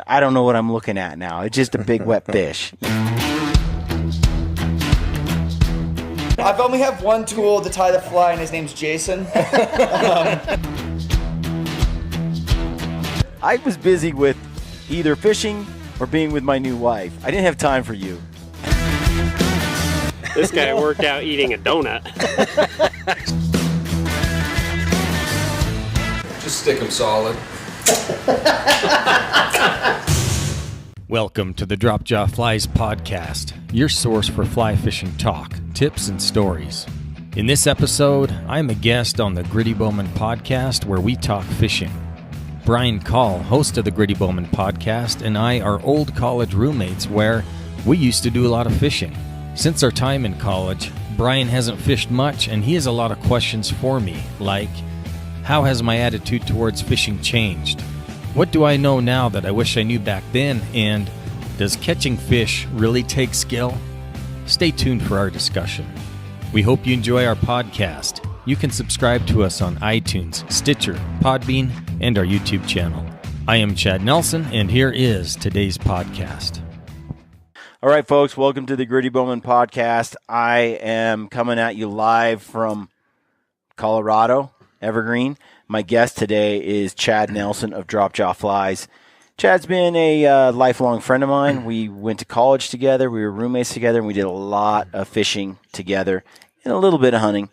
I don't know what I'm looking at now. It's just a big wet fish. I've only have one tool to tie the fly, and his name's Jason. I was busy with either fishing or being with my new wife. I didn't have time for you. This guy worked out eating a donut. Just stick them solid. Welcome to the Drop Jaw Flies podcast, your source for fly fishing talk, tips, and stories. In this episode, I'm a guest on the Gritty Bowmen Podcast where we talk fishing. Brian Call, host of the Gritty Bowmen Podcast, and I are old college roommates where we used to do a lot of fishing. Since our time in college, Brian hasn't fished much and he has a lot of questions for me, like, how has my attitude towards fishing changed? What do I know now that I wish I knew back then? And does catching fish really take skill? Stay tuned for our discussion. We hope you enjoy our podcast. You can subscribe to us on iTunes, Stitcher, Podbean, and our YouTube channel. I am Chad Nelson, and here is today's podcast. All right, folks, welcome to the Gritty Bowmen Podcast. I am coming at you live from Colorado, Evergreen. My guest today is Chad Nelson of Drop Jaw Flies. Chad's been a lifelong friend of mine. We went to college together. We were roommates together, and we did a lot of fishing together and a little bit of hunting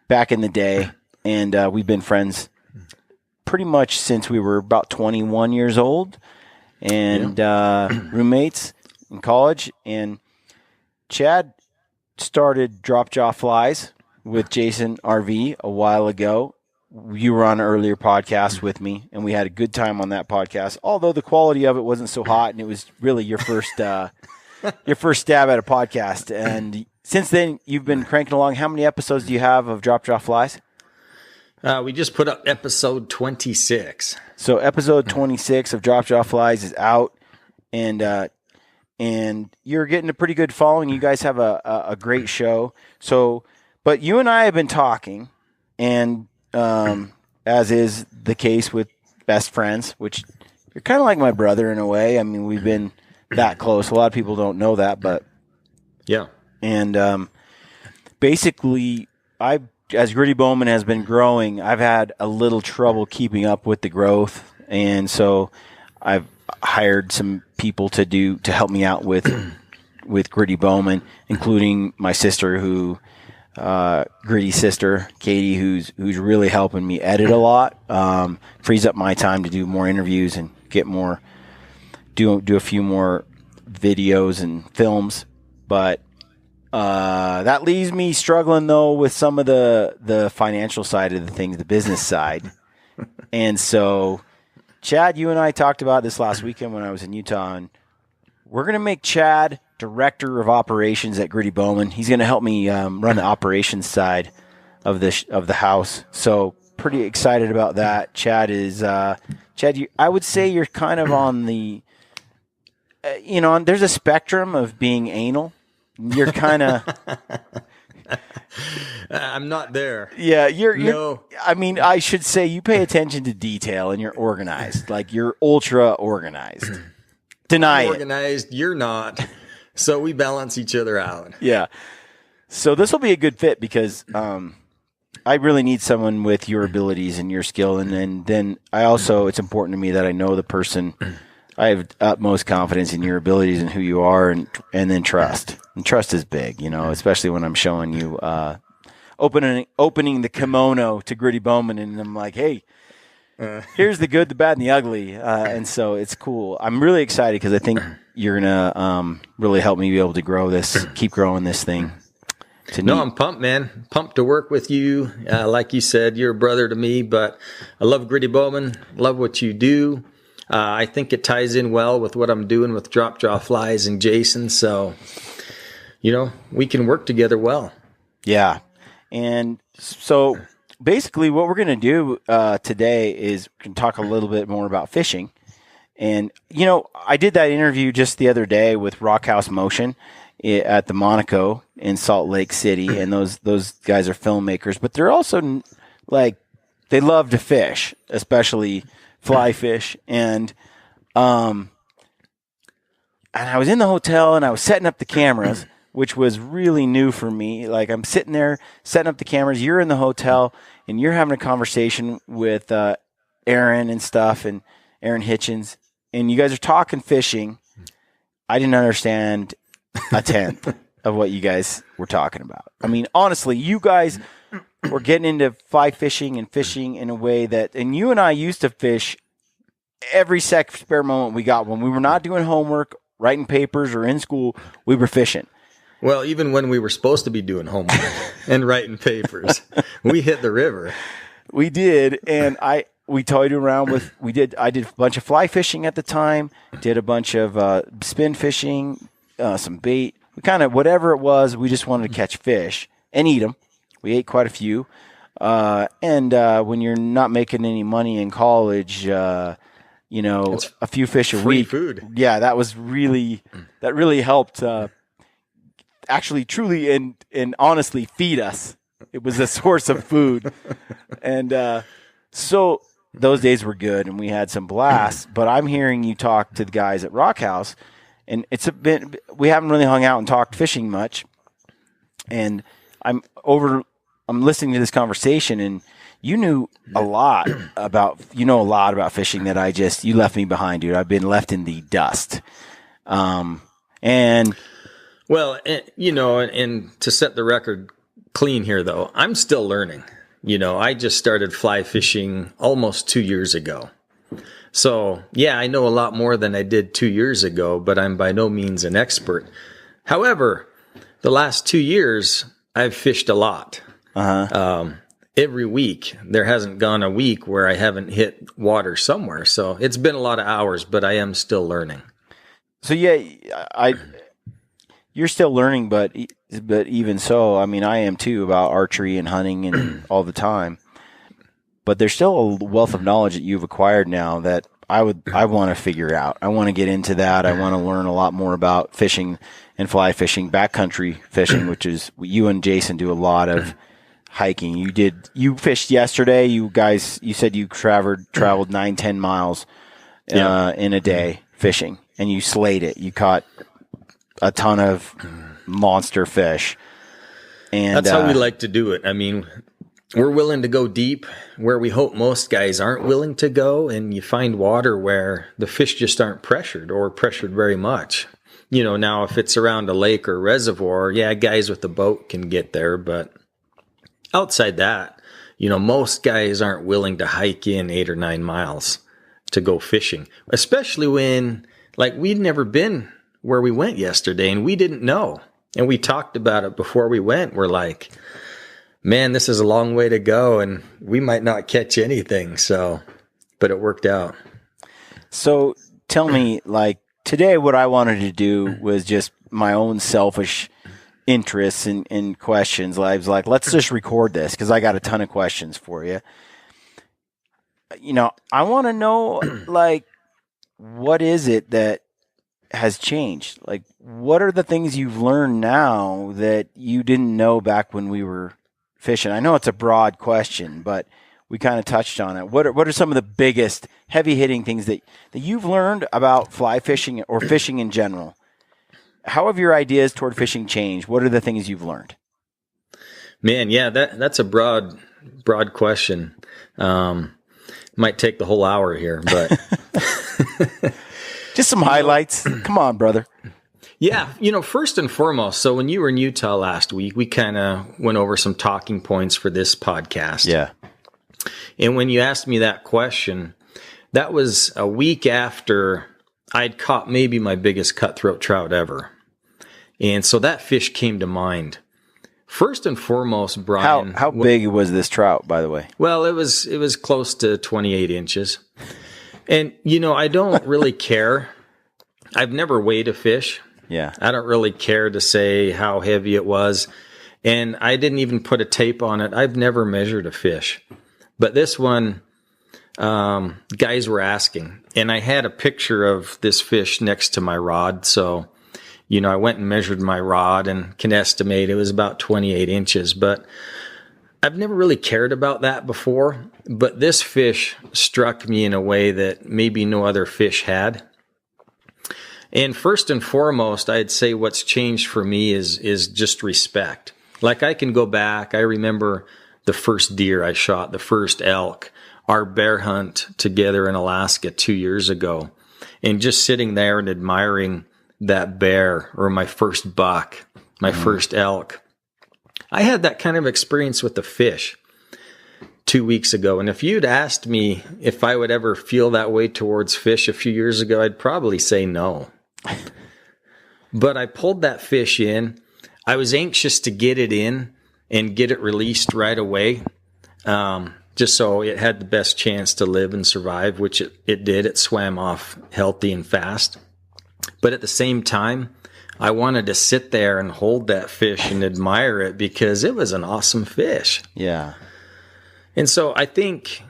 back in the day. And we've been friends pretty much since we were about 21 years old and roommates in college. And Chad started Drop Jaw Flies with Jason RV a while ago. You were on an earlier podcast with me, and we had a good time on that podcast, although the quality of it wasn't so hot, and it was really your first stab at a podcast. And since then, you've been cranking along. How many episodes do you have of Drop Jaw Flies? We just put up episode 26. So episode 26 of Drop Jaw Flies is out, and you're getting a pretty good following. You guys have a great show. So, but you and I have been talking, and as is the case with best friends, which you're kind of like my brother in a way. I mean, we've been that close. A lot of people don't know that, but yeah. And basically, as Gritty Bowmen has been growing, I've had a little trouble keeping up with the growth, and so I've hired some people to help me out with Gritty Bowmen, including my sister, Gritty's sister, Katie, who's really helping me edit a lot, frees up my time to do more interviews and do a few more videos and films. But that leaves me struggling though with some of the financial side of the things, the business side. And so, Chad, you and I talked about this last weekend when I was in Utah, and we're going to make Chad Director of Operations at Gritty Bowmen. He's going to help me run the operations side of the house. So pretty excited about that. Chad is Chad. I would say you're kind of on the there's a spectrum of being anal. You're kind of. I'm not there. Yeah, No. I mean, I should say you pay attention to detail and you're organized. Like you're ultra organized. Deny I'm it. organized. You're not. So we balance each other out. Yeah. So this will be a good fit because I really need someone with your abilities and your skill. And then it's important to me that I know the person. I have utmost confidence in your abilities and who you are, and then trust. And trust is big, especially when I'm showing you opening the kimono to Gritty Bowmen, and I'm like, hey, here's the good, the bad, and the ugly. And so it's cool. I'm really excited because I think you're going to really help me be able to keep growing this thing. I'm pumped, man. Pumped to work with you. Like you said, you're a brother to me, but I love Gritty Bowmen, love what you do. I think it ties in well with what I'm doing with Drop Jaw Flies and Jason. So, we can work together well. Yeah. And so basically what we're going to do today is we can talk a little bit more about fishing. And, I did that interview just the other day with Rockhouse Motion at the Monaco in Salt Lake City. And those guys are filmmakers, but they're also they love to fish, especially fly fish. And I was in the hotel and I was setting up the cameras, which was really new for me. Like I'm sitting there setting up the cameras. You're in the hotel and you're having a conversation with Aaron and stuff, and Aaron Hitchens, and you guys are talking fishing. I didn't understand a tenth of what you guys were talking about. I mean, honestly, you guys were getting into fly fishing and fishing in a way that, and you and I used to fish every spare moment we got. When we were not doing homework, writing papers, or in school, we were fishing. Well, even when we were supposed to be doing homework and writing papers, we hit the river. We did, and we toyed around with. I did a bunch of fly fishing at the time. Did a bunch of spin fishing, some bait. We kind of whatever it was. We just wanted to catch fish and eat them. We ate quite a few. And when you're not making any money in college, a few fish a free week. Food. Yeah, that really helped. Actually, truly, and honestly, feed us. It was a source of food, and so those days were good, and we had some blasts. But I'm hearing you talk to the guys at Rock House, and we haven't really hung out and talked fishing much. And I'm listening to this conversation, and you know a lot about fishing that you left me behind, dude. I've been left in the dust, and. Well, and to set the record clean here, though, I'm still learning. I just started fly fishing almost 2 years ago. So, yeah, I know a lot more than I did 2 years ago, but I'm by no means an expert. However, the last 2 years, I've fished a lot. Every week, there hasn't gone a week where I haven't hit water somewhere. So it's been a lot of hours, but I am still learning. So, yeah, you're still learning, but even so, I mean, I am too about archery and hunting and all the time. But there's still a wealth of knowledge that you've acquired now that I want to figure out. I want to get into that. I want to learn a lot more about fishing and fly fishing, backcountry fishing, which is you and Jason do a lot of hiking. You fished yesterday. You said you traveled 9-10 miles in a day fishing, and you slayed it. You caught a ton of monster fish. And that's how we like to do it. I mean, we're willing to go deep where we hope most guys aren't willing to go, and you find water where the fish just aren't pressured or pressured very much. Now if it's around a lake or reservoir, yeah, guys with a boat can get there, but outside that, most guys aren't willing to hike in 8 or 9 miles to go fishing, especially when, we'd never been where we went yesterday, and we didn't know. And we talked about it before we went. We're like, man, this is a long way to go, and we might not catch anything. So, but it worked out. So tell me, today what I wanted to do was just my own selfish interests and questions. I was like, let's just record this because I got a ton of questions for you. I want to know, what is it that has changed? What are the things you've learned now that you didn't know back when we were fishing? I know it's a broad question, but we kind of touched on it. What are some of the biggest heavy hitting things that you've learned about fly fishing or fishing in general? How have your ideas toward fishing changed? What are the things you've learned? Man, yeah, that's a broad question. Might take the whole hour here, but just some highlights. Come on, brother. Yeah, first and foremost, so when you were in Utah last week, we kind of went over some talking points for this podcast. Yeah. And when you asked me that question, that was a week after I'd caught maybe my biggest cutthroat trout ever. And so that fish came to mind. First and foremost, Brian. How big was this trout, by the way? Well, it was close to 28 inches. And, I don't really care. I've never weighed a fish. Yeah. I don't really care to say how heavy it was. And I didn't even put a tape on it. I've never measured a fish. But this one, guys were asking. And I had a picture of this fish next to my rod. So, I went and measured my rod and can estimate it was about 28 inches. But I've never really cared about that before. But this fish struck me in a way that maybe no other fish had. And first and foremost, I'd say what's changed for me is just respect. Like I can go back. I remember the first deer I shot, the first elk, our bear hunt together in Alaska 2 years ago. And just sitting there and admiring that bear or my first buck, my first elk. I had that kind of experience with the fish 2 weeks ago. And if you'd asked me if I would ever feel that way towards fish a few years ago, I'd probably say no. But I pulled that fish in. I was anxious to get it in and get it released right away, just so it had the best chance to live and survive, which it did. It swam off healthy and fast. But at the same time, I wanted to sit there and hold that fish and admire it because it was an awesome fish. Yeah. And so I think,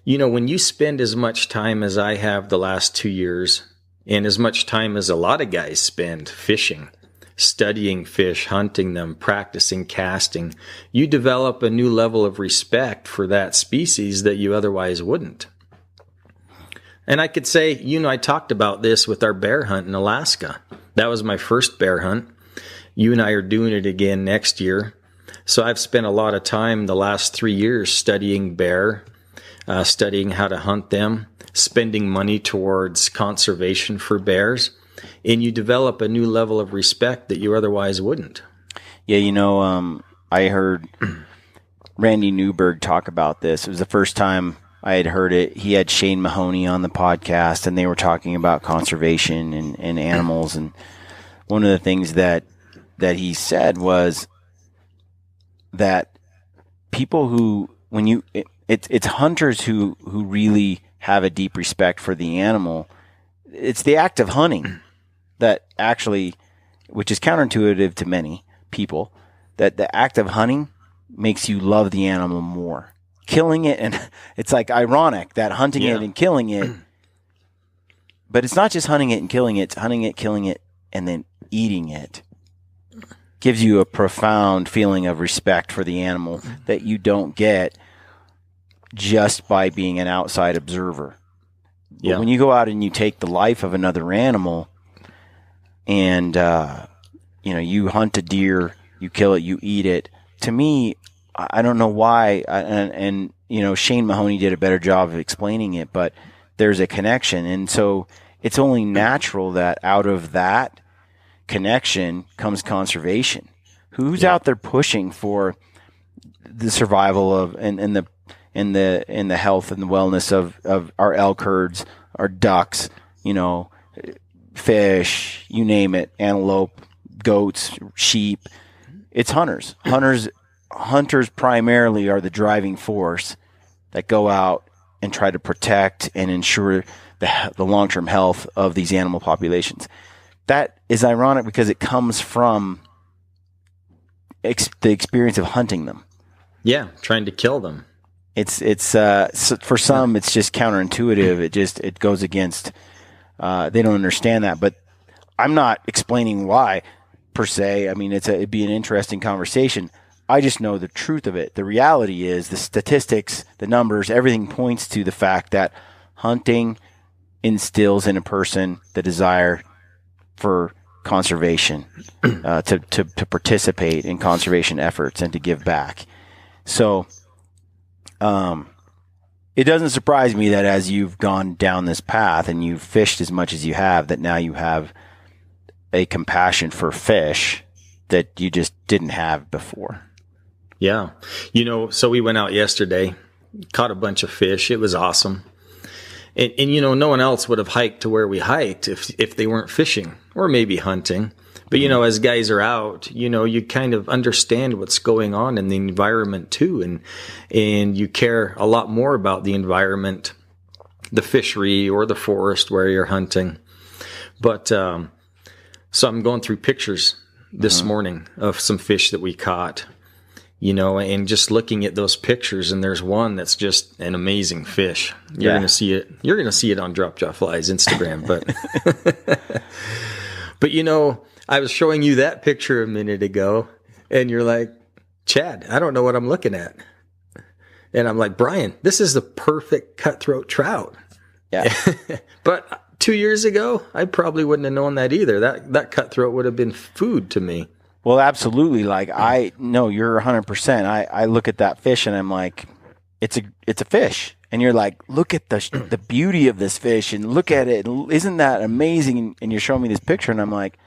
when you spend as much time as I have the last 2 years and as much time as a lot of guys spend fishing, studying fish, hunting them, practicing casting, you develop a new level of respect for that species that you otherwise wouldn't. And I could say, I talked about this with our bear hunt in Alaska. That was my first bear hunt. You and I are doing it again next year. So I've spent a lot of time the last 3 years studying bear, studying how to hunt them, spending money towards conservation for bears. And you develop a new level of respect that you otherwise wouldn't. Yeah, I heard Randy Newberg talk about this. It was the first time I had heard it. He had Shane Mahoney on the podcast, and they were talking about conservation and animals. And one of the things that he said was that people who, it's hunters who really have a deep respect for the animal. It's the act of hunting that actually, which is counterintuitive to many people, that the act of hunting makes you love the animal more. Killing it, and it's like ironic that hunting it and killing it, but it's not just hunting it and killing it, it's hunting it, killing it, and then eating it. Gives you a profound feeling of respect for the animal that you don't get just by being an outside observer. Yeah. But when you go out and you take the life of another animal and, you hunt a deer, you kill it, you eat it. To me, I don't know why. And Shane Mahoney did a better job of explaining it, but there's a connection. And so it's only natural that out of that connection comes conservation. Who's out there pushing for the survival of, and the health and the wellness of our elk herds, our ducks, fish, you name it, antelope, goats, sheep. It's hunters. Hunters primarily are the driving force that go out and try to protect and ensure the long-term health of these animal populations. That is ironic because it comes from the experience of hunting them. Yeah, trying to kill them. It's for some it's just counterintuitive. It goes against. They don't understand that, but I'm not explaining why per se. I mean, it'd be an interesting conversation. I just know the truth of it. The reality is the statistics, the numbers, everything points to the fact that hunting instills in a person the desire for conservation, to participate in conservation efforts and to give back. So, it doesn't surprise me that as you've gone down this path and you've fished as much as you have, that now you have a compassion for fish that you just didn't have before. Yeah. So we went out yesterday, caught a bunch of fish. It was awesome. And no one else would have hiked to where we hiked if they weren't fishing or maybe hunting. But, as guys are out, you kind of understand what's going on in the environment too. And you care a lot more about the environment, the fishery or the forest where you're hunting. But, so I'm going through pictures this morning of some fish that we caught, and just looking at those pictures, and there's one that's just an amazing fish. You're going to see it. You're going to see it on Drop Jaw Fly's Instagram, but I was showing you that picture a minute ago, and you're like, Chad, I don't know what I'm looking at. And I'm like, Brian, this is the perfect cutthroat trout. Yeah. But 2 years ago, I probably wouldn't have known that either. That cutthroat would have been food to me. Well, absolutely. Like you're 100%. I look at that fish and I'm like, it's a fish. And you're like, look at the beauty of this fish and look at it. Isn't that amazing? And you're showing me this picture and I'm like,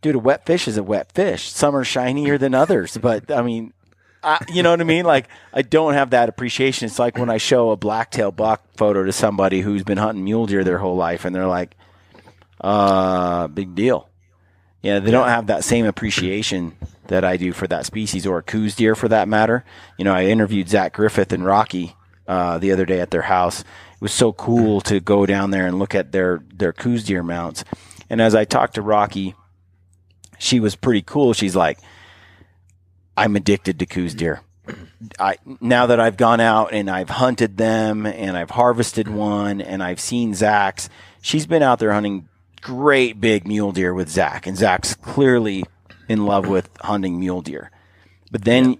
dude, a wet fish is a wet fish. Some are shinier than others. But I mean, you know what I mean? Like, I don't have that appreciation. It's like when I show a blacktail buck photo to somebody who's been hunting mule deer their whole life and they're like, big deal. Yeah, they don't have that same appreciation that I do for that species, or a coos deer for that matter. You know, I interviewed Zach Griffith and Rocky the other day at their house. It was so cool to go down there and look at their coos deer mounts. And as I talked to Rocky, she was pretty cool. She's like, I'm addicted to coos deer. Now that I've gone out and I've hunted them and I've harvested one and I've seen Zach's, she's been out there hunting great big mule deer with Zach, and Zach's clearly in love with hunting mule deer. But then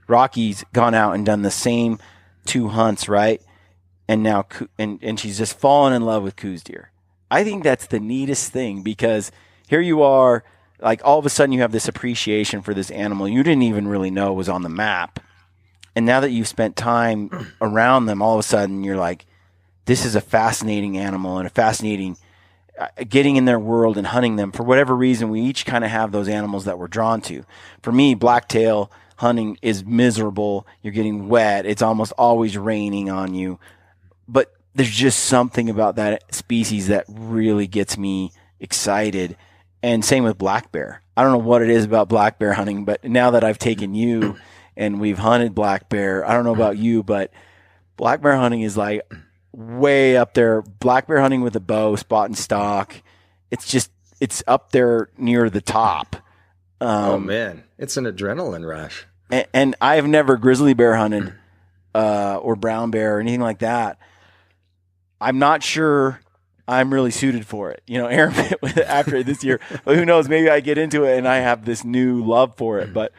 Rocky's gone out and done the same 2 hunts, right? And now and she's just fallen in love with coos deer. I think that's the neatest thing, because here you are, like, all of a sudden you have this appreciation for this animal you didn't even really know was on the map. And now that you've spent time around them, all of a sudden you're like, this is a fascinating animal and a fascinating getting in their world and hunting them. For whatever reason, we each kind of have those animals that we're drawn to. For me, blacktail hunting is miserable. You're getting wet. It's almost always raining on you. But there's just something about that species that really gets me excited. And same with black bear. I don't know what it is about black bear hunting, but now that I've taken you and we've hunted black bear, I don't know about you, but black bear hunting is like way up there. Black bear hunting with a bow, spot and stock. It's up there near the top. Oh man, it's an adrenaline rush. And I've never grizzly bear hunted, or brown bear or anything like that. I'm not sure I'm really suited for it. You know, Aaron, after this year, but who knows, maybe I get into it and I have this new love for it, but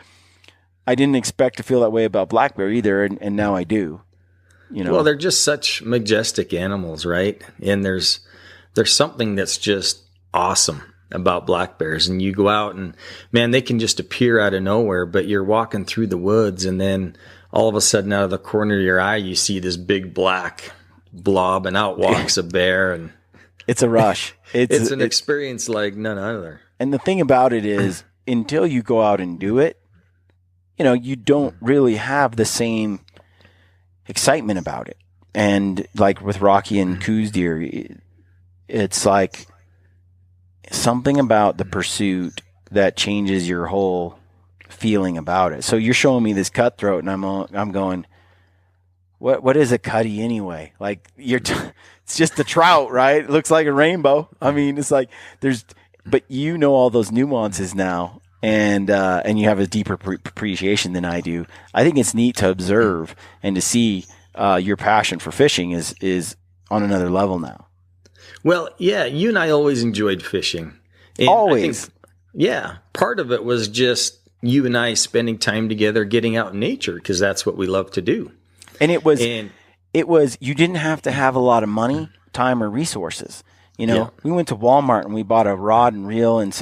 I didn't expect to feel that way about black bear either. And now I do, you know. Well, they're just such majestic animals, right? And there's something that's just awesome about black bears. And you go out and, man, they can just appear out of nowhere, but you're walking through the woods and then all of a sudden out of the corner of your eye, you see this big black blob and out walks a bear, and it's a rush. It's an experience like none other. And the thing about it is, until you go out and do it, you know, you don't really have the same excitement about it. And like with Rocky and coos deer, it's like something about the pursuit that changes your whole feeling about it. So you're showing me this cutthroat, and I'm going, what is a cutty anyway? Like it's just a trout, right? It looks like a rainbow. I mean, it's like but you know all those nuances now, and you have a deeper appreciation than I do. I think it's neat to observe and to see your passion for fishing is on another level now. Well, yeah, you and I always enjoyed fishing. And always. I think, part of it was just you and I spending time together, getting out in nature, because that's what we love to do. And it was you didn't have to have a lot of money, time, or resources. You know, we went to Walmart and we bought a rod and reel and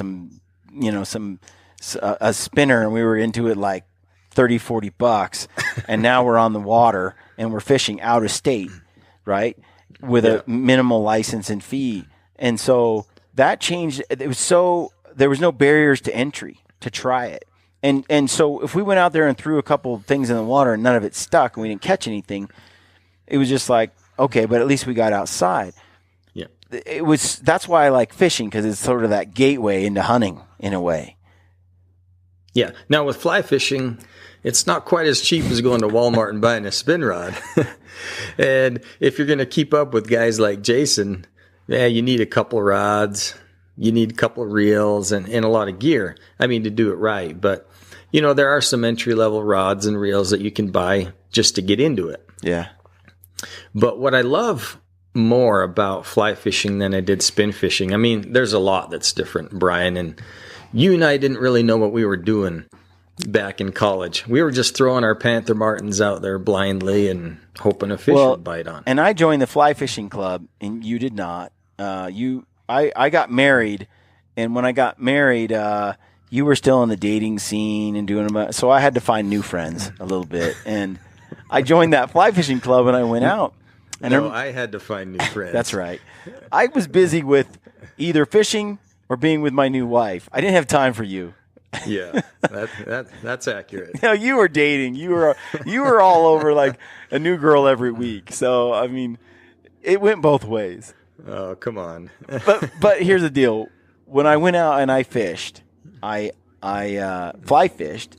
a spinner, and we were into it like $30-$40. And now we're on the water and we're fishing out of state, right? With a minimal license and fee. And so that changed. There was no barriers to entry to try it. And so if we went out there and threw a couple of things in the water and none of it stuck and we didn't catch anything, it was just like, okay, but at least we got outside. Yeah. That's why I like fishing, because it's sort of that gateway into hunting in a way. Yeah. Now with fly fishing, it's not quite as cheap as going to Walmart and buying a spin rod. And if you're going to keep up with guys like Jason, you need a couple of rods, you need a couple of reels and a lot of gear. I mean, to do it right. But, you know, there are some entry-level rods and reels that you can buy just to get into it. Yeah. But what I love more about fly fishing than I did spin fishing, I mean, there's a lot that's different, Brian. And you and I didn't really know what we were doing back in college. We were just throwing our Panther Martins out there blindly and hoping a fish would bite on. And I joined the fly fishing club, and you did not. I got married, and when I got married, you were still in the dating scene and doing them. So I had to find new friends a little bit, and I joined that fly fishing club, and I went out. And I had to find new friends. That's right. I was busy with either fishing or being with my new wife. I didn't have time for you. Yeah, that's accurate. No, you were dating. You were all over like a new girl every week. So I mean, it went both ways. Oh, come on. but here's the deal. When I went out and I fished, I fly fished,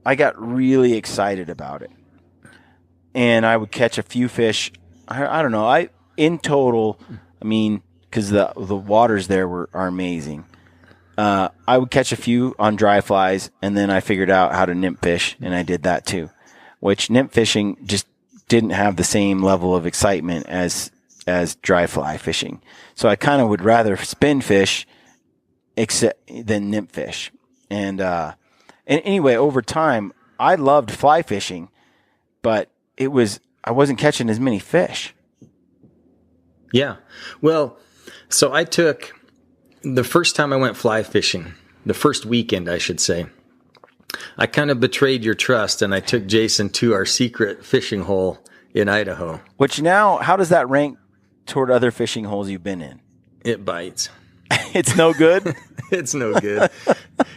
I got really excited about it. And I would catch a few fish. I don't know. In total, I mean, because the waters there are amazing. I would catch a few on dry flies, and then I figured out how to nymph fish, and I did that too. Which nymph fishing just didn't have the same level of excitement as dry fly fishing. So I kind of would rather spin fish than nymph fish. And anyway, over time, I loved fly fishing, but I wasn't catching as many fish. Yeah. Well, so I took the first time I went fly fishing, the first weekend, I should say, I kind of betrayed your trust, and I took Jason to our secret fishing hole in Idaho. Which now, how does that rank toward other fishing holes you've been in? It bites. It's no good? It's no good.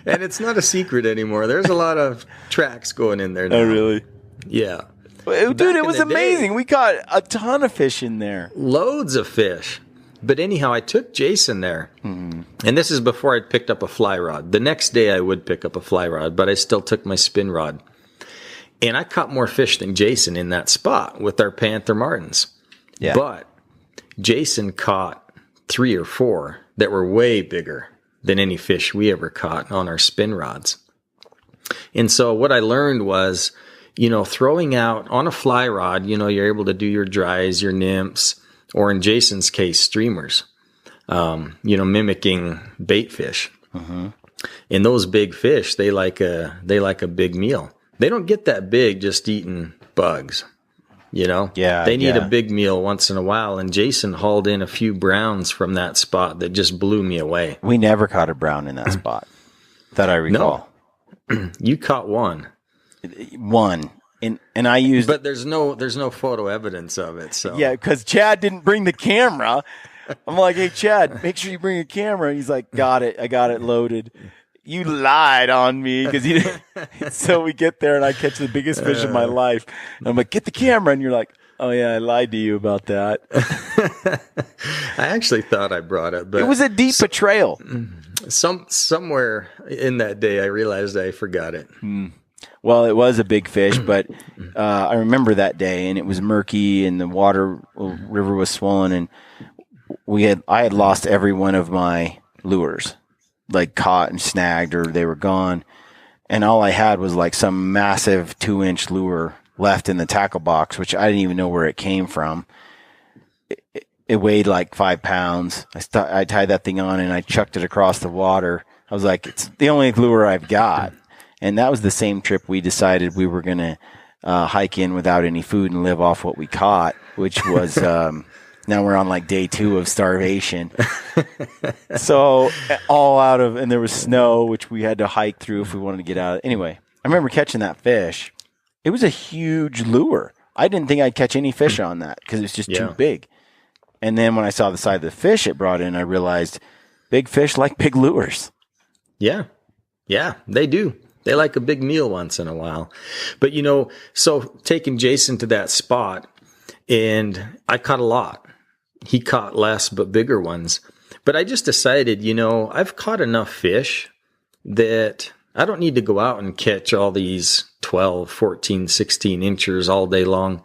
And it's not a secret anymore. There's a lot of tracks going in there now. Oh, really? Yeah. Dude, it was amazing. We caught a ton of fish in there. Loads of fish. But anyhow, I took Jason there. Mm-hmm. And this is before I'd picked up a fly rod. The next day I would pick up a fly rod, but I still took my spin rod. And I caught more fish than Jason in that spot with our Panther Martins. Yeah. But Jason caught 3 or 4 that were way bigger than any fish we ever caught on our spin rods. And so what I learned was, throwing out on a fly rod, you're able to do your dries, your nymphs, or in Jason's case, streamers, mimicking bait fish. Mm-hmm. And those big fish, they like a big meal. They don't get that big just eating bugs, Yeah. They need a big meal once in a while. And Jason hauled in a few browns from that spot that just blew me away. We never caught a brown in that spot that I recall. No. You caught one. One. And I used, but there's no photo evidence of it. So yeah, because Chad didn't bring the camera. I'm like, hey Chad, make sure you bring a camera. And he's like, got it. I got it loaded. You lied on me because you didn't. So we get there and I catch the biggest fish of my life. And I'm like, get the camera. And you're like, oh yeah, I lied to you about that. I actually thought I brought it, but it was a deep betrayal. Somewhere in that day, I realized I forgot it. Well, it was a big fish, but I remember that day, and it was murky, and the river was swollen, and I had lost every one of my lures, like caught and snagged, or they were gone, and all I had was like some massive 2-inch lure left in the tackle box, which I didn't even know where it came from. It weighed like 5 pounds. I tied that thing on, and I chucked it across the water. I was like, it's the only lure I've got. And that was the same trip we decided we were going to hike in without any food and live off what we caught, which was now we're on like day 2 of starvation. So and there was snow, which we had to hike through if we wanted to get out. Anyway, I remember catching that fish. It was a huge lure. I didn't think I'd catch any fish on that because it's just too big. And then when I saw the size of the fish it brought in, I realized big fish like big lures. Yeah. Yeah, they do. They like a big meal once in a while. But, so taking Jason to that spot, and I caught a lot. He caught less but bigger ones. But I just decided, I've caught enough fish that I don't need to go out and catch all these 12, 14, 16 inchers all day long.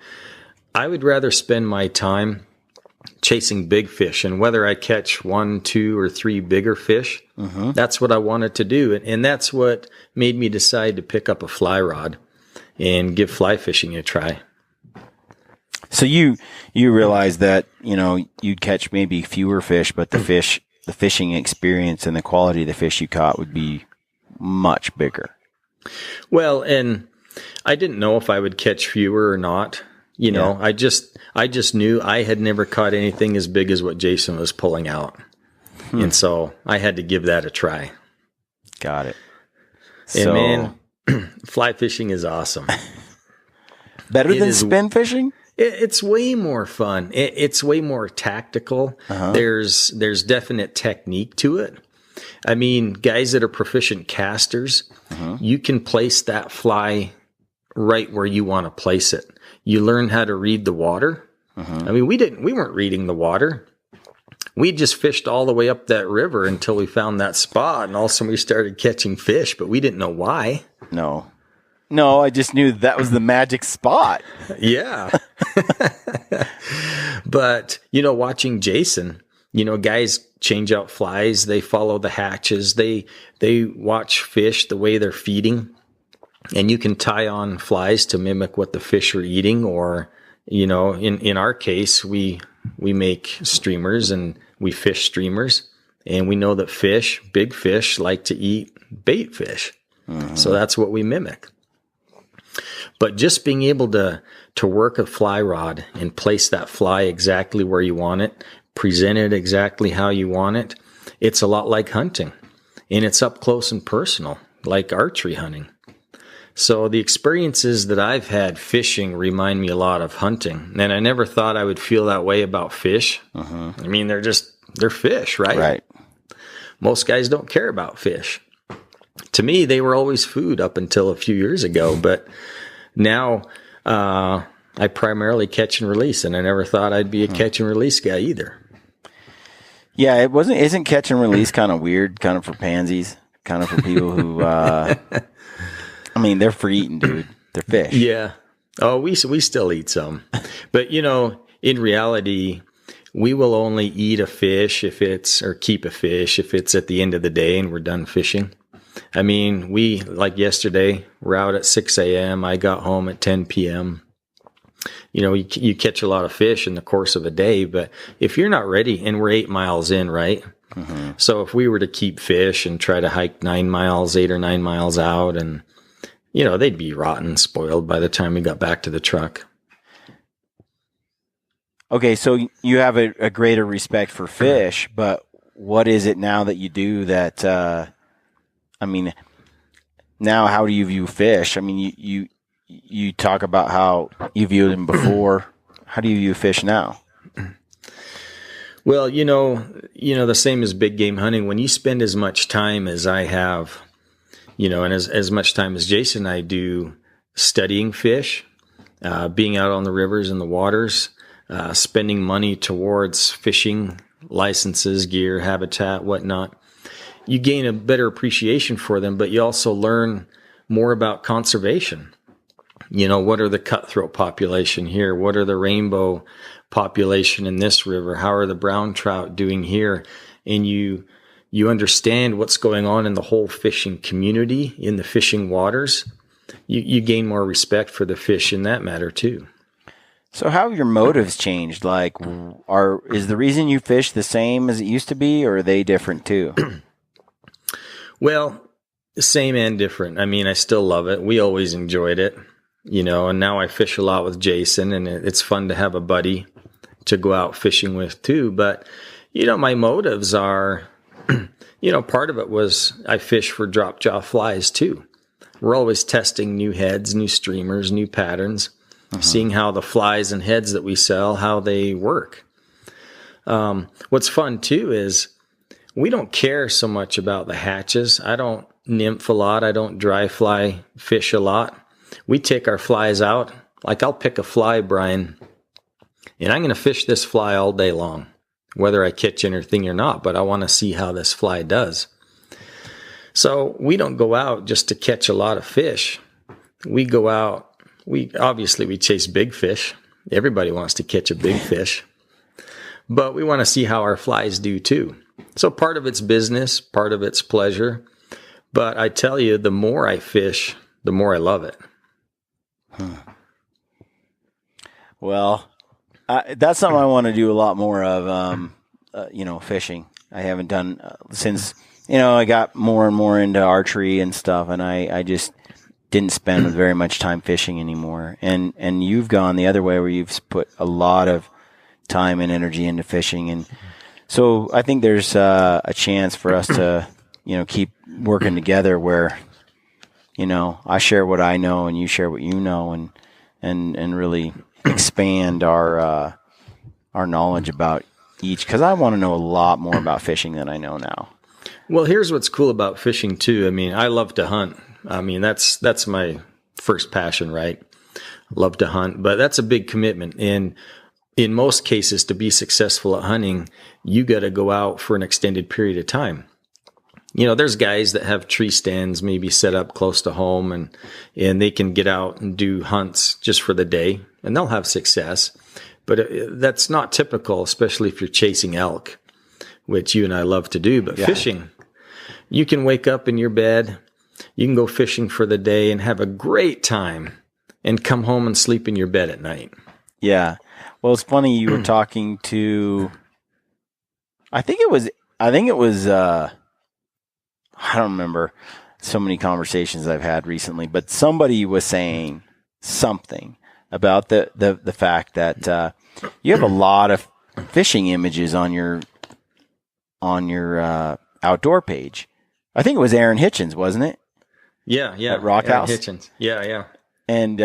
I would rather spend my time chasing big fish, and whether I catch 1, 2, or 3 bigger fish, that's what I wanted to do. And that's what made me decide to pick up a fly rod and give fly fishing a try. So you realize that, you'd catch maybe fewer fish, but the fishing experience and the quality of the fish you caught would be much bigger. Well, and I didn't know if I would catch fewer or not. You know, I just knew I had never caught anything as big as what Jason was pulling out. And so I had to give that a try. Got it. And man, fly fishing is awesome. Better than spin fishing? It's way more fun. It's way more tactical. There's definite technique to it. I mean, guys that are proficient casters, you can place that fly right where you want to place it. You learn how to read the water. I mean, we weren't reading the water. We just fished all the way up that river until we found that spot, and all of a sudden we started catching fish, but we didn't know why. No, I just knew that was the magic spot. Yeah. But, you know, watching Jason, you know, guys change out flies. They follow the hatches. They watch fish the way they're feeding. And you can tie on flies to mimic what the fish are eating. Or, you know, in our case, we make streamers and we fish streamers. And we know that big fish, like to eat bait fish. So that's what we mimic. But just being able to work a fly rod and place that fly exactly where you want it, present it exactly how you want it, it's a lot like hunting. And it's up close and personal, like archery hunting. So the experiences that I've had fishing remind me a lot of hunting. And I never thought I would feel that way about fish. I mean, they're fish, right? Right. Most guys don't care about fish. To me, they were always food up until a few years ago. But now I primarily catch and release, and I never thought I'd be a catch and release guy either. Yeah, isn't catch and release kind of weird, kind of for pansies, kind of for people who, I mean, they're for eating, dude. They're fish. Yeah. Oh, we still eat some. But, you know, in reality, we will only eat a fish or keep a fish if it's at the end of the day and we're done fishing. I mean, like yesterday, we're out at 6 a.m. I got home at 10 p.m. You know, you catch a lot of fish in the course of a day, but if you're not ready, and we're 8 miles in, right? So if we were to keep fish and try to hike 8 or 9 miles out, and, you know, they'd be rotten, spoiled by the time we got back to the truck. Okay, so you have a greater respect for fish, but what is it now that you do that, I mean, now how do you view fish? I mean, you talk about how you viewed them before. How do you view fish now? Well, you know, the same as big game hunting. When you spend as much time as I have, you know, and as much time as Jason and I do studying fish, being out on the rivers and the waters, spending money towards fishing licenses, gear, habitat, whatnot, you gain a better appreciation for them, but you also learn more about conservation. You know, what are the cutthroat population here? What are the rainbow population in this river? How are the brown trout doing here? And you understand what's going on in the whole fishing community, in the fishing waters. You gain more respect for the fish in that matter too. So how have your motives changed? Like, is the reason you fish the same as it used to be, or are they different too? Well, same and different. I mean, I still love it. We always enjoyed it, you know, and now I fish a lot with Jason, and it's fun to have a buddy to go out fishing with too. But, you know, my motives are, you know, part of it was I fish for drop jaw flies too. We're always testing new heads, new streamers, new patterns, seeing how the flies and heads that we sell, how they work. What's fun too is we don't care so much about the hatches. I don't nymph a lot. I don't dry fly fish a lot. We take our flies out. Like, I'll pick a fly, Brian, and I'm going to fish this fly all day long, whether I catch anything or not, but I want to see how this fly does. So we don't go out just to catch a lot of fish. We go out, we chase big fish. Everybody wants to catch a big fish, but we want to see how our flies do too. So part of it's business, part of it's pleasure. But I tell you, the more I fish, the more I love it. Well, that's something I want to do a lot more of, you know, fishing. I haven't done since, you know, I got more and more into archery and stuff. And I just, didn't spend very much time fishing anymore. And you've gone the other way where you've put a lot of time and energy into fishing. And so I think there's a chance for us to, keep working together where, I share what I know and you share what you know, and really expand our knowledge about each, because I want to know a lot more about fishing than I know now. Well, here's what's cool about fishing too. I mean, I love to hunt. I mean, that's my first passion, right? Love to hunt, but that's a big commitment. And in most cases, to be successful at hunting, you got to go out for an extended period of time. There's guys that have tree stands maybe set up close to home, and they can get out and do hunts just for the day, and they'll have success. But that's not typical, especially if you're chasing elk, which you and I love to do. But fishing, you can wake up in your bed, you can go fishing for the day and have a great time and come home and sleep in your bed at night. Yeah. Well, it's funny you were talking to, I think it was, I don't remember so many conversations I've had recently, but somebody was saying something about the fact that you have a lot of fishing images on your outdoor page. I think it was Aaron Hitchens, wasn't it? Yeah. At Rock Aaron House. Hitchens. Yeah. And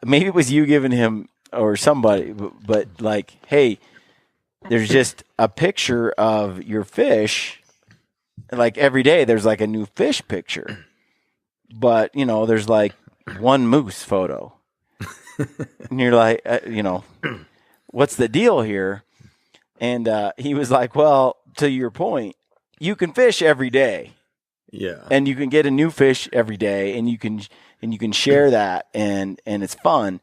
maybe it was you giving him or somebody, but like, hey, there's just a picture of your fish. Like every day, there's like a new fish picture, but there's like one moose photo, and you're like, what's the deal here? And he was like, well, to your point, you can fish every day, and you can get a new fish every day, and you can share that, and it's fun.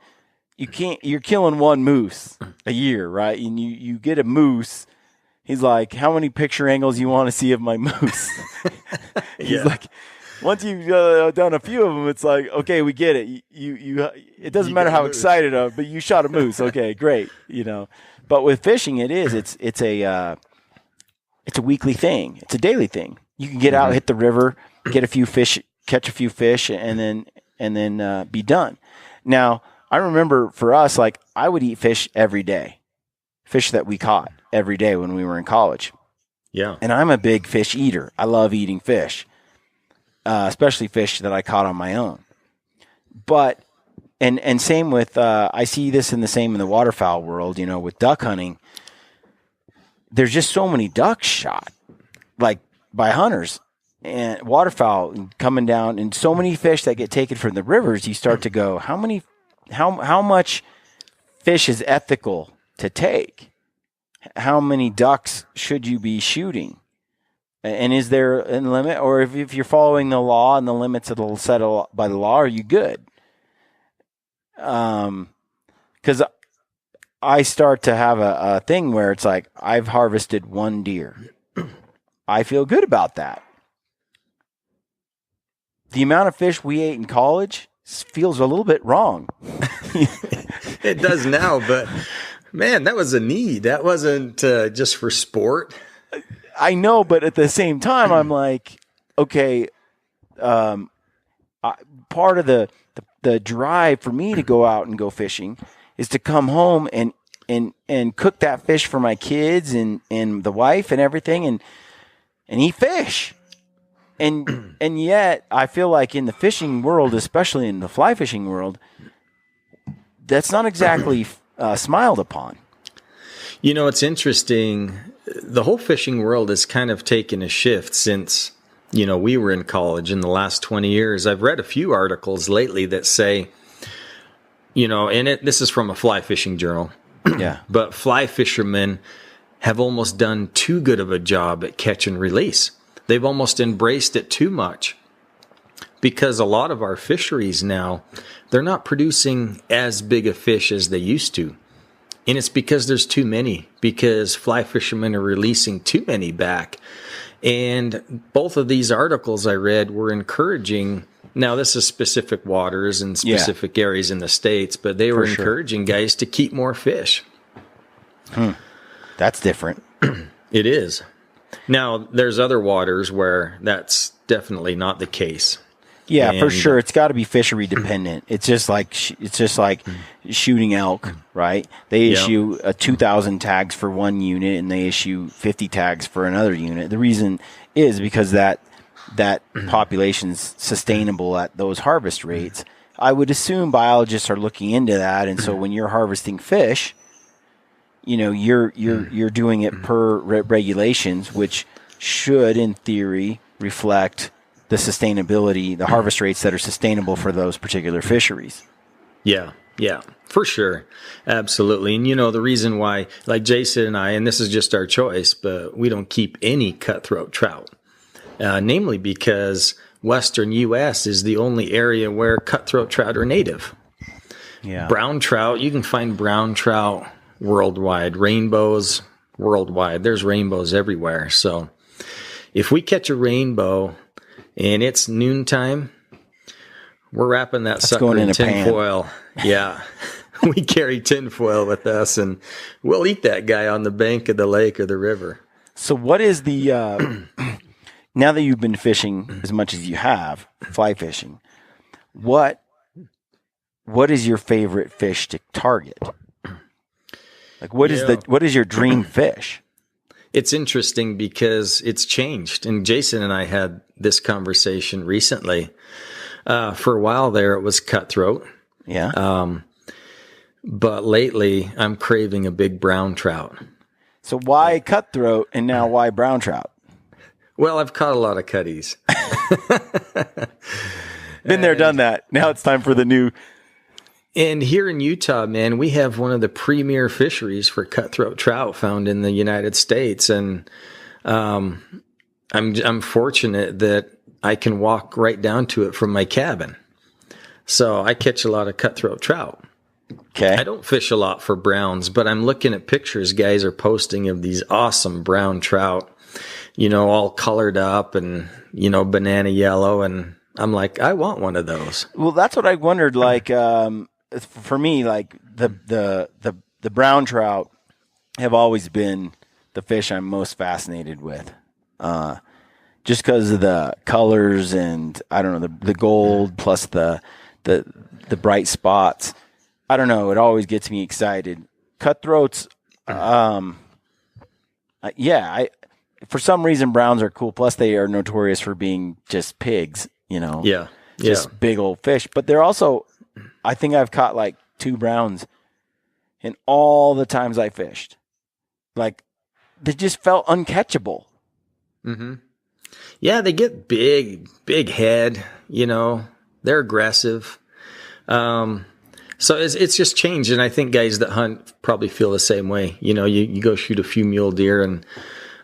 You're killing one moose a year, right? And you get a moose. He's like, how many picture angles you want to see of my moose? He's like, once you've done a few of them, it's like, okay, we get it. It doesn't matter how excited I am, but you shot a moose. Okay, great. But with fishing, it's a weekly thing. It's a daily thing. You can get out, hit the river, get a few fish, catch a few fish, and then be done. Now, I remember for us, like I would eat fish every day, fish that we caught every day when we were in college. Yeah. And I'm a big fish eater. I love eating fish, especially fish that I caught on my own. But, and same with, I see this in the waterfowl world, with duck hunting. There's just so many ducks shot, like by hunters and waterfowl coming down, and so many fish that get taken from the rivers. You start to go, how much fish is ethical to take? How many ducks should you be shooting? And is there a limit? Or if you're following the law and the limits that will set by the law, are you good? Because I start to have a thing where it's like, I've harvested one deer. I feel good about that. The amount of fish we ate in college feels a little bit wrong. It does now, but man, that was a need. That wasn't just for sport. I know, but at the same time, I'm like, okay, part of the drive for me to go out and go fishing is to come home and cook that fish for my kids and the wife and everything and eat fish. And yet I feel like in the fishing world, especially in the fly fishing world, that's not exactly smiled upon. It's interesting. The whole fishing world has kind of taken a shift since, we were in college in the last 20 years. I've read a few articles lately that say, this is from a fly fishing journal. Yeah. But fly fishermen have almost done too good of a job at catch and release. They've almost embraced it too much because a lot of our fisheries now, they're not producing as big a fish as they used to. And it's because there's too many, because fly fishermen are releasing too many back. And both of these articles I read were encouraging. Now, this is specific waters and specific areas in the States, but they were encouraging guys to keep more fish. That's different. It is. Now, there's other waters where that's definitely not the case. Yeah, for sure. It's got to be fishery dependent. It's just like shooting elk, right? They issue 2,000 tags for one unit, and they issue 50 tags for another unit. The reason is because that population's sustainable at those harvest rates. I would assume biologists are looking into that, and so when you're harvesting fish, you're doing it per regulations, which should, in theory, reflect the sustainability, the harvest rates that are sustainable for those particular fisheries. Yeah, for sure. Absolutely. And the reason why, like Jason and I, and this is just our choice, but we don't keep any cutthroat trout, namely because Western U.S. is the only area where cutthroat trout are native. Yeah. Brown trout, you can find brown trout worldwide, rainbows worldwide. There's rainbows everywhere. So if we catch a rainbow and it's noontime, we're wrapping that sucker in tinfoil. Yeah. We carry tinfoil with us, and we'll eat that guy on the bank of the lake or the river. So what is the, now that you've been fishing as much as you have, fly fishing, what is your favorite fish to target? Like what is your dream fish? It's interesting because it's changed. And Jason and I had this conversation recently. For a while there, it was cutthroat. Yeah. But lately, I'm craving a big brown trout. So why cutthroat and now why brown trout? Well, I've caught a lot of cutties. Been there, done that. Now it's time for the new. And here in Utah, man, we have one of the premier fisheries for cutthroat trout found in the United States. And I'm fortunate that I can walk right down to it from my cabin. So I catch a lot of cutthroat trout. Okay. I don't fish a lot for browns, but I'm looking at pictures guys are posting of these awesome brown trout, all colored up and, banana yellow. And I'm like, I want one of those. Well, that's what I wondered. Like, for me, like the brown trout have always been the fish I'm most fascinated with. Just because of the colors and I don't know, the gold plus the bright spots. I don't know. It always gets me excited. Cutthroats, for some reason browns are cool. Plus they are notorious for being just pigs, Yeah. Just big old fish. But they're also, I think I've caught like 2 browns in all the times I fished. Like they just felt uncatchable. Mm-hmm. Yeah, they get big head, they're aggressive. So it's just changed. And I think guys that hunt probably feel the same way. You go shoot a few mule deer and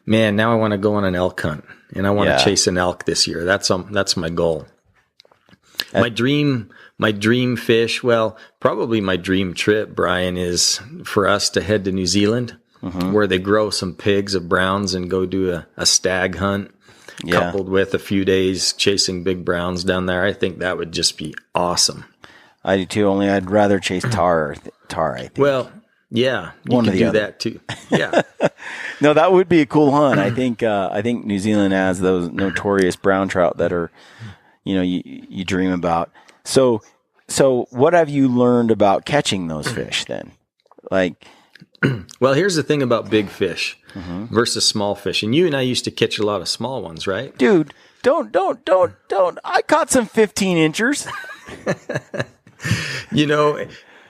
man, now I want to go on an elk hunt and I want to chase an elk this year. That's my goal. My dream fish, well, probably my dream trip, Brian, is for us to head to New Zealand where they grow some pigs of browns and go do a stag hunt. Yeah. Coupled with a few days chasing big browns down there. I think that would just be awesome. I do too, only I'd rather chase tar, I think. Well, yeah, you can do that too. Yeah. No, that would be a cool hunt. I think New Zealand has those notorious brown trout that are, you dream about. So what have you learned about catching those fish then? Like, well, here's the thing about big fish versus small fish. And you and I used to catch a lot of small ones, right? Dude, don't. I caught some 15 inchers.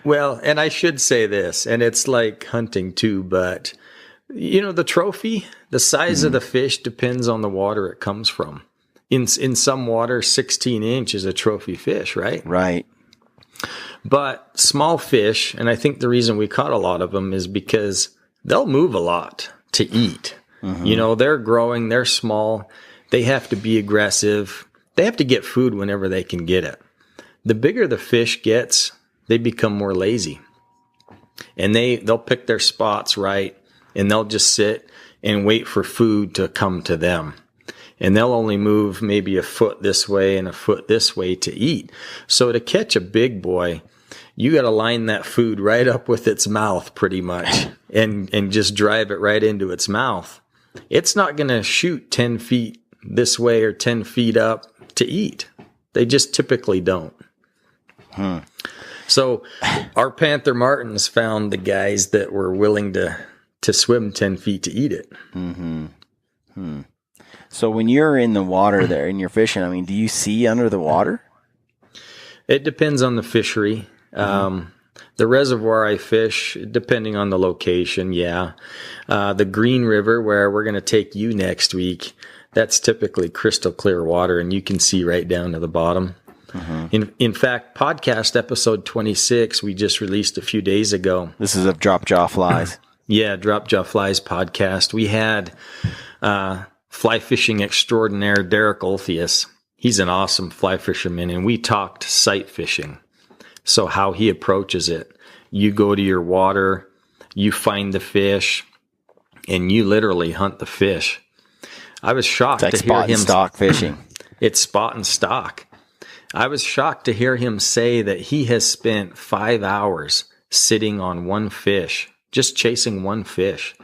Well, and I should say this, and it's like hunting too, but the trophy, the size of the fish depends on the water it comes from. In some water, 16 inch is a trophy fish, right? Right. But small fish, and I think the reason we caught a lot of them is because they'll move a lot to eat. They're growing, they're small, they have to be aggressive, they have to get food whenever they can get it. The bigger the fish gets, they become more lazy. And they'll pick their spots right, and they'll just sit and wait for food to come to them. And they'll only move maybe a foot this way and a foot this way to eat. So to catch a big boy, you got to line that food right up with its mouth pretty much and just drive it right into its mouth. It's not going to shoot 10 feet this way or 10 feet up to eat. They just typically don't. So our Panther Martins found the guys that were willing to swim 10 feet to eat it. So when you're in the water there and you're fishing, I mean, do you see under the water? It depends on the fishery. The reservoir I fish, depending on the location, yeah. The Green River, where we're going to take you next week, that's typically crystal clear water, and you can see right down to the bottom. In fact, podcast episode 26, we just released a few days ago. This is of Drop Jaw Flies. Yeah, Drop Jaw Flies podcast. We had fly fishing extraordinaire Derek Olthius. He's an awesome fly fisherman, and we talked sight fishing. So how he approaches it. You go to your water, you find the fish, and you literally hunt the fish. I was shocked It's like to hear spot him. and stock fishing. It's spot and stock. I was shocked to hear him say that he has spent 5 hours sitting on one fish, just chasing one fish.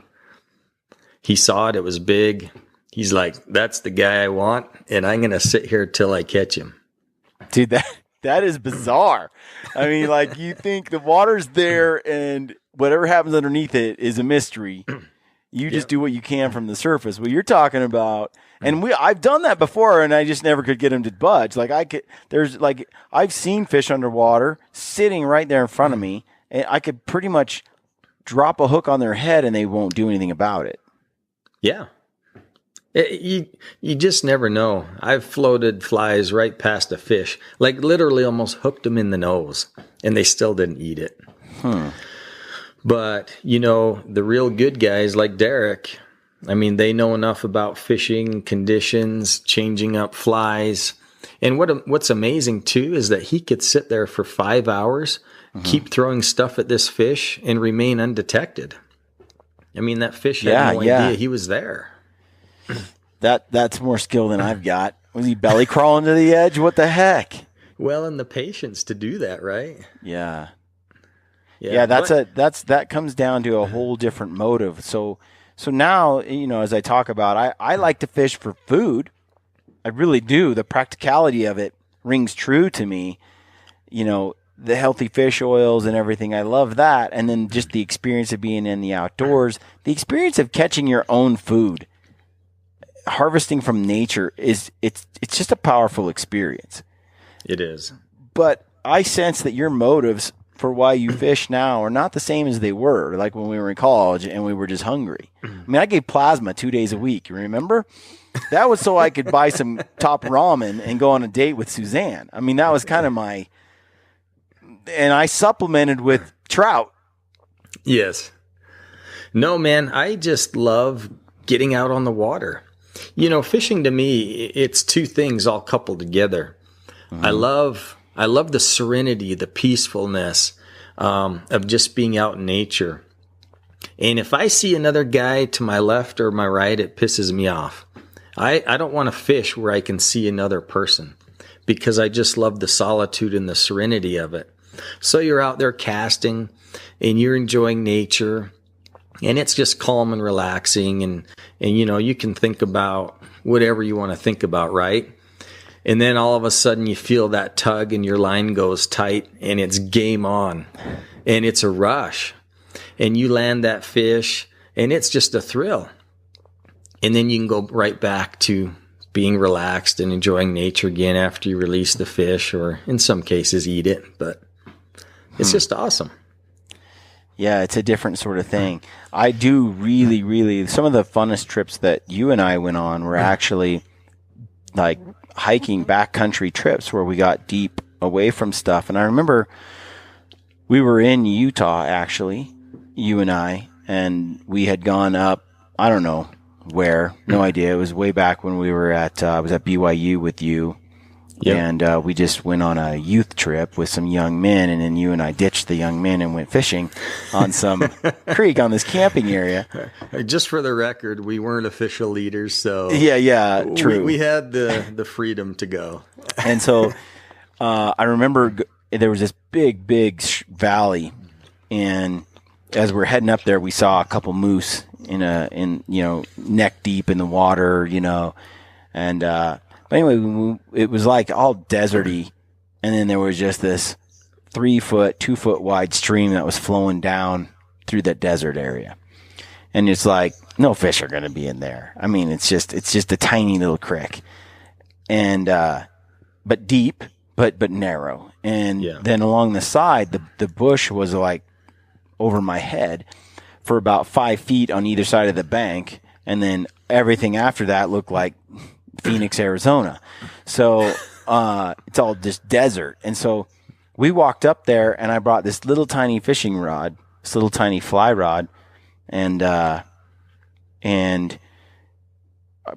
He saw it. It was big. He's like, that's the guy I want, and I'm going to sit here till I catch him. Dude, that is bizarre. I mean, like, you think the water's there and whatever happens underneath it is a mystery. You just do what you can from the surface. What you're talking about, and I've done that before, and I just never could get him to budge. Like I've seen fish underwater sitting right there in front of me, and I could pretty much drop a hook on their head, and they won't do anything about it. Yeah. You just never know. I've floated flies right past a fish, like literally almost hooked them in the nose, and they still didn't eat it. But, the real good guys like Derek, I mean, they know enough about fishing, conditions, changing up flies. And what's amazing, too, is that he could sit there for 5 hours, keep throwing stuff at this fish, and remain undetected. I mean, that fish had no idea he was there. That's more skill than I've got. Was he belly crawling to the edge? What the heck? Well, and the patience to do that, right? Yeah. That comes down to a whole different motive. So now, as I talk about, I like to fish for food. I really do. The practicality of it rings true to me. The healthy fish oils and everything. I love that. And then just the experience of being in the outdoors, the experience of catching your own food. Harvesting from nature it's just a powerful experience. It is. But I sense that your motives for why you fish now are not the same as they were, like when we were in college and we were just hungry. I mean, I gave plasma 2 days a week. You remember? That was so I could buy some top ramen and go on a date with Suzanne. I mean, that was kind of and I supplemented with trout. Yes. No, man, I just love getting out on the water. Fishing to me, it's two things all coupled together. I love the serenity, the peacefulness of just being out in nature. And if I see another guy to my left or my right, it pisses me off. I don't want to fish where I can see another person because I just love the solitude and the serenity of it. So you're out there casting and you're enjoying nature. And it's just calm and relaxing, and you can think about whatever you want to think about, right? And then all of a sudden you feel that tug and your line goes tight and it's game on. And it's a rush. And you land that fish and it's just a thrill. And then you can go right back to being relaxed and enjoying nature again after you release the fish, or in some cases eat it. But it's just awesome. Yeah, it's a different sort of thing. I do really, really, some of the funnest trips that you and I went on were actually like hiking backcountry trips where we got deep away from stuff. And I remember we were in Utah, actually, you and I, and we had gone up, I don't know where, no idea. It was way back when we were I was at BYU with you. Yep. And we just went on a youth trip with some young men, and then you and I ditched the young men and went fishing on some creek on this camping area. Just for the record, we weren't official leaders, so yeah, true. We had the freedom to go. And so I remember there was this big valley, and as we're heading up there, we saw a couple moose in neck deep in the water, and But anyway, it was like all deserty, and then there was just this 3-foot, 2-foot wide stream that was flowing down through that desert area. And it's like, no fish are going to be in there. I mean, it's just a tiny little creek, and but deep, but narrow. And then along the side, the bush was like over my head for about 5 feet on either side of the bank, and then everything after that looked like Phoenix, Arizona. So it's all just desert. And so we walked up there, and I brought this little tiny fishing rod, this little tiny fly rod, and I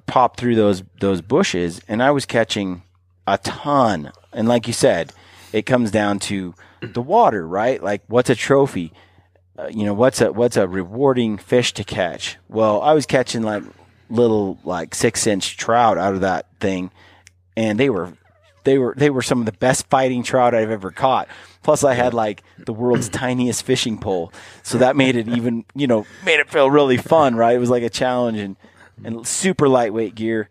popped through those bushes, and I was catching a ton. And like you said, it comes down to the water, right? Like, what's a trophy? What's a rewarding fish to catch? Well, I was catching like little 6-inch trout out of that thing, and they were some of the best fighting trout I've ever caught. Plus, I had like the world's tiniest fishing pole, so that made it even made it feel really fun, right? It was like a challenge, and super lightweight gear.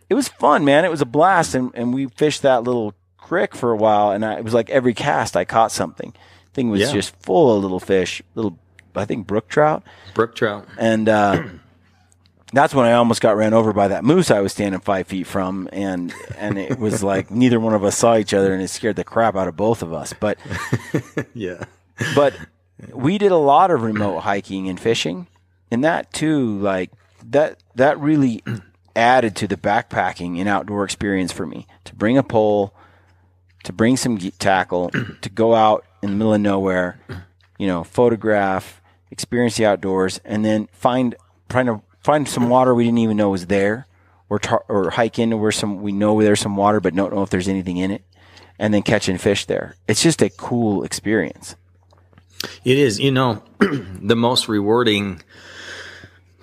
It was fun, man. It was a blast, and we fished that little creek for a while, and it was like every cast I caught something. Thing was just full of little fish, I think brook trout. And that's when I almost got ran over by that moose I was standing 5 feet from, and it was like neither one of us saw each other, and it scared the crap out of both of us. But but we did a lot of remote hiking and fishing, and that too, like that really added to the backpacking and outdoor experience for me. To bring a pole, to bring some tackle, to go out in the middle of nowhere, photograph, experience the outdoors, and then find some water we didn't even know was there, or hike into where we know there's some water but don't know if there's anything in it, and then catching fish there. It's just a cool experience. It is. The most rewarding,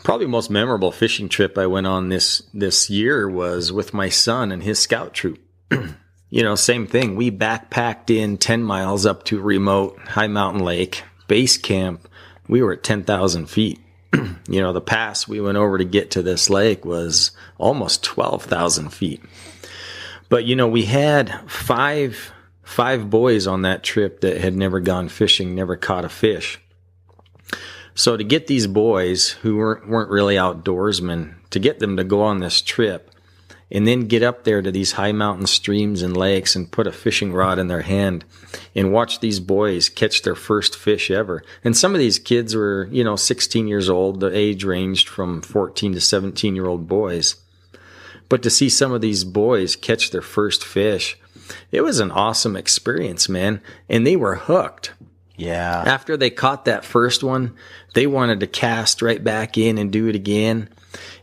probably most memorable fishing trip I went on this year was with my son and his scout troop. Same thing. We backpacked in 10 miles up to a remote high mountain lake base camp. We were at 10,000 feet. The pass we went over to get to this lake was almost 12,000 feet. But, we had five boys on that trip that had never gone fishing, never caught a fish. So to get these boys who weren't really outdoorsmen, to get them to go on this trip and then get up there to these high mountain streams and lakes and put a fishing rod in their hand and watch these boys catch their first fish ever. And some of these kids were, 16 years old. The age ranged from 14 to 17-year-old boys. But to see some of these boys catch their first fish, it was an awesome experience, man. And they were hooked. Yeah. After they caught that first one, they wanted to cast right back in and do it again.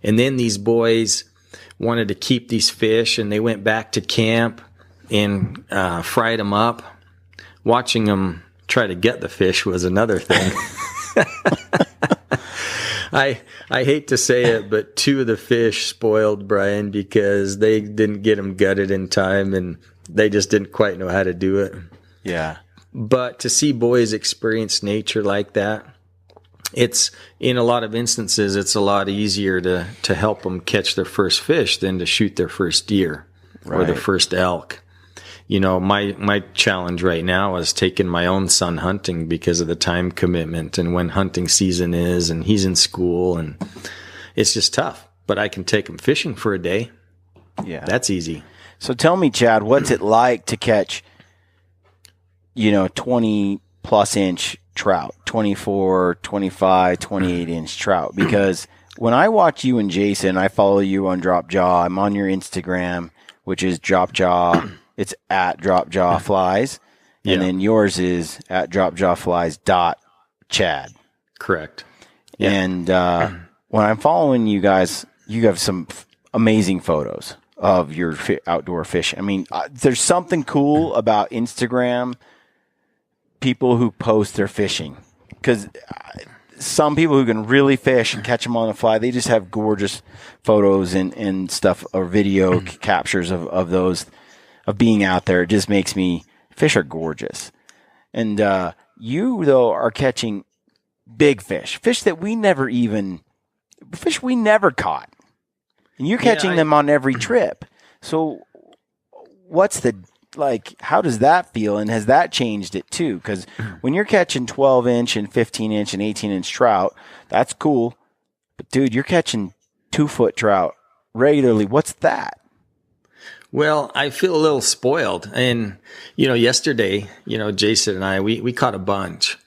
And then these boys wanted to keep these fish, and they went back to camp and fried them up. Watching them try to get the fish was another thing. I hate to say it, but 2 of the fish spoiled, Brian, because they didn't get them gutted in time, and they just didn't quite know how to do it. Yeah. But to see boys experience nature like that, it's, in a lot of instances, it's a lot easier to help them catch their first fish than to shoot their first deer or their first elk. My challenge right now is taking my own son hunting because of the time commitment and when hunting season is, and he's in school, and it's just tough. But I can take him fishing for a day. Yeah. That's easy. So tell me, Chad, what's it like to catch, 20 plus inch trout, 24, 25, 28 inch trout? Because when I watch you and Jason, I follow you on Drop Jaw. I'm on your Instagram, which is Drop Jaw. It's at Drop Jaw Flies. And then yours is at dropjawflies.chad. Correct. Yeah. And when I'm following you guys, you have some amazing photos of your outdoor fishing. I mean, there's something cool about Instagram people who post their fishing, because some people who can really fish and catch them on the fly, they just have gorgeous photos and stuff, or video captures of those, of being out there. It just makes me, fish are gorgeous. And you, though, are catching big fish that we never caught. And you're catching them on every trip. So what's how does that feel? And has that changed it too? Because when you're catching 12-inch and 15-inch and 18-inch trout, that's cool. But dude, you're catching 2-foot trout regularly. What's that? Well, I feel a little spoiled. And, yesterday, Jason and I, we caught a bunch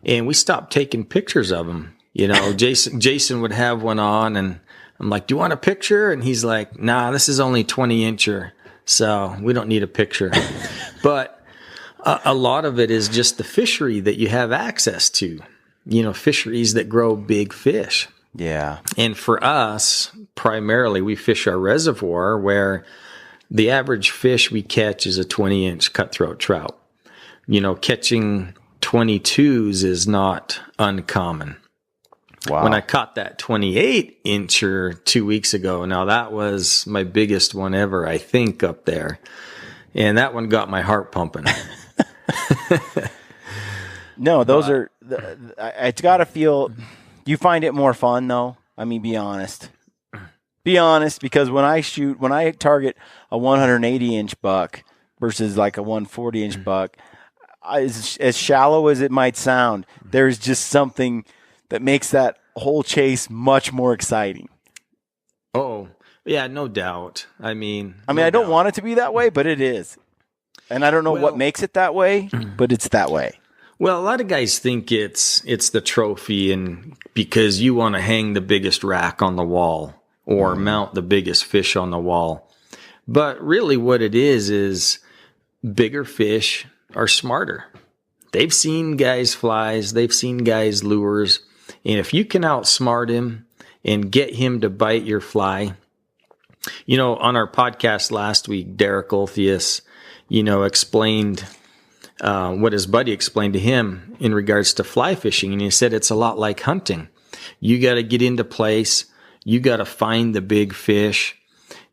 and we stopped taking pictures of them. Jason would have one on and I'm like, do you want a picture? And he's like, nah, this is only 20-incher. So we don't need a picture. But a lot of it is just the fishery that you have access to, fisheries that grow big fish. Yeah. And for us, primarily, we fish our reservoir where the average fish we catch is a 20-inch cutthroat trout. Catching 22s is not uncommon. Wow. When I caught that 28-incher 2 weeks ago, now that was my biggest one ever, I think, up there. And that one got my heart pumping. No, those are, it's got to feel, you find it more fun though? I mean, be honest. Be honest, because when I target a 180-inch buck versus like a 140-inch buck, as shallow as it might sound, there's just something that makes that whole chase much more exciting. Oh, yeah, no doubt. I don't want it to be that way, but it is. And I don't know what makes it that way, but it's that way. Well, a lot of guys think it's the trophy and because you want to hang the biggest rack on the wall or mount the biggest fish on the wall. But really what it is bigger fish are smarter. They've seen guys' flies, they've seen guys' lures, and if you can outsmart him and get him to bite your fly, on our podcast last week, Derek Olthius, explained what his buddy explained to him in regards to fly fishing. And he said it's a lot like hunting. You got to get into place. You got to find the big fish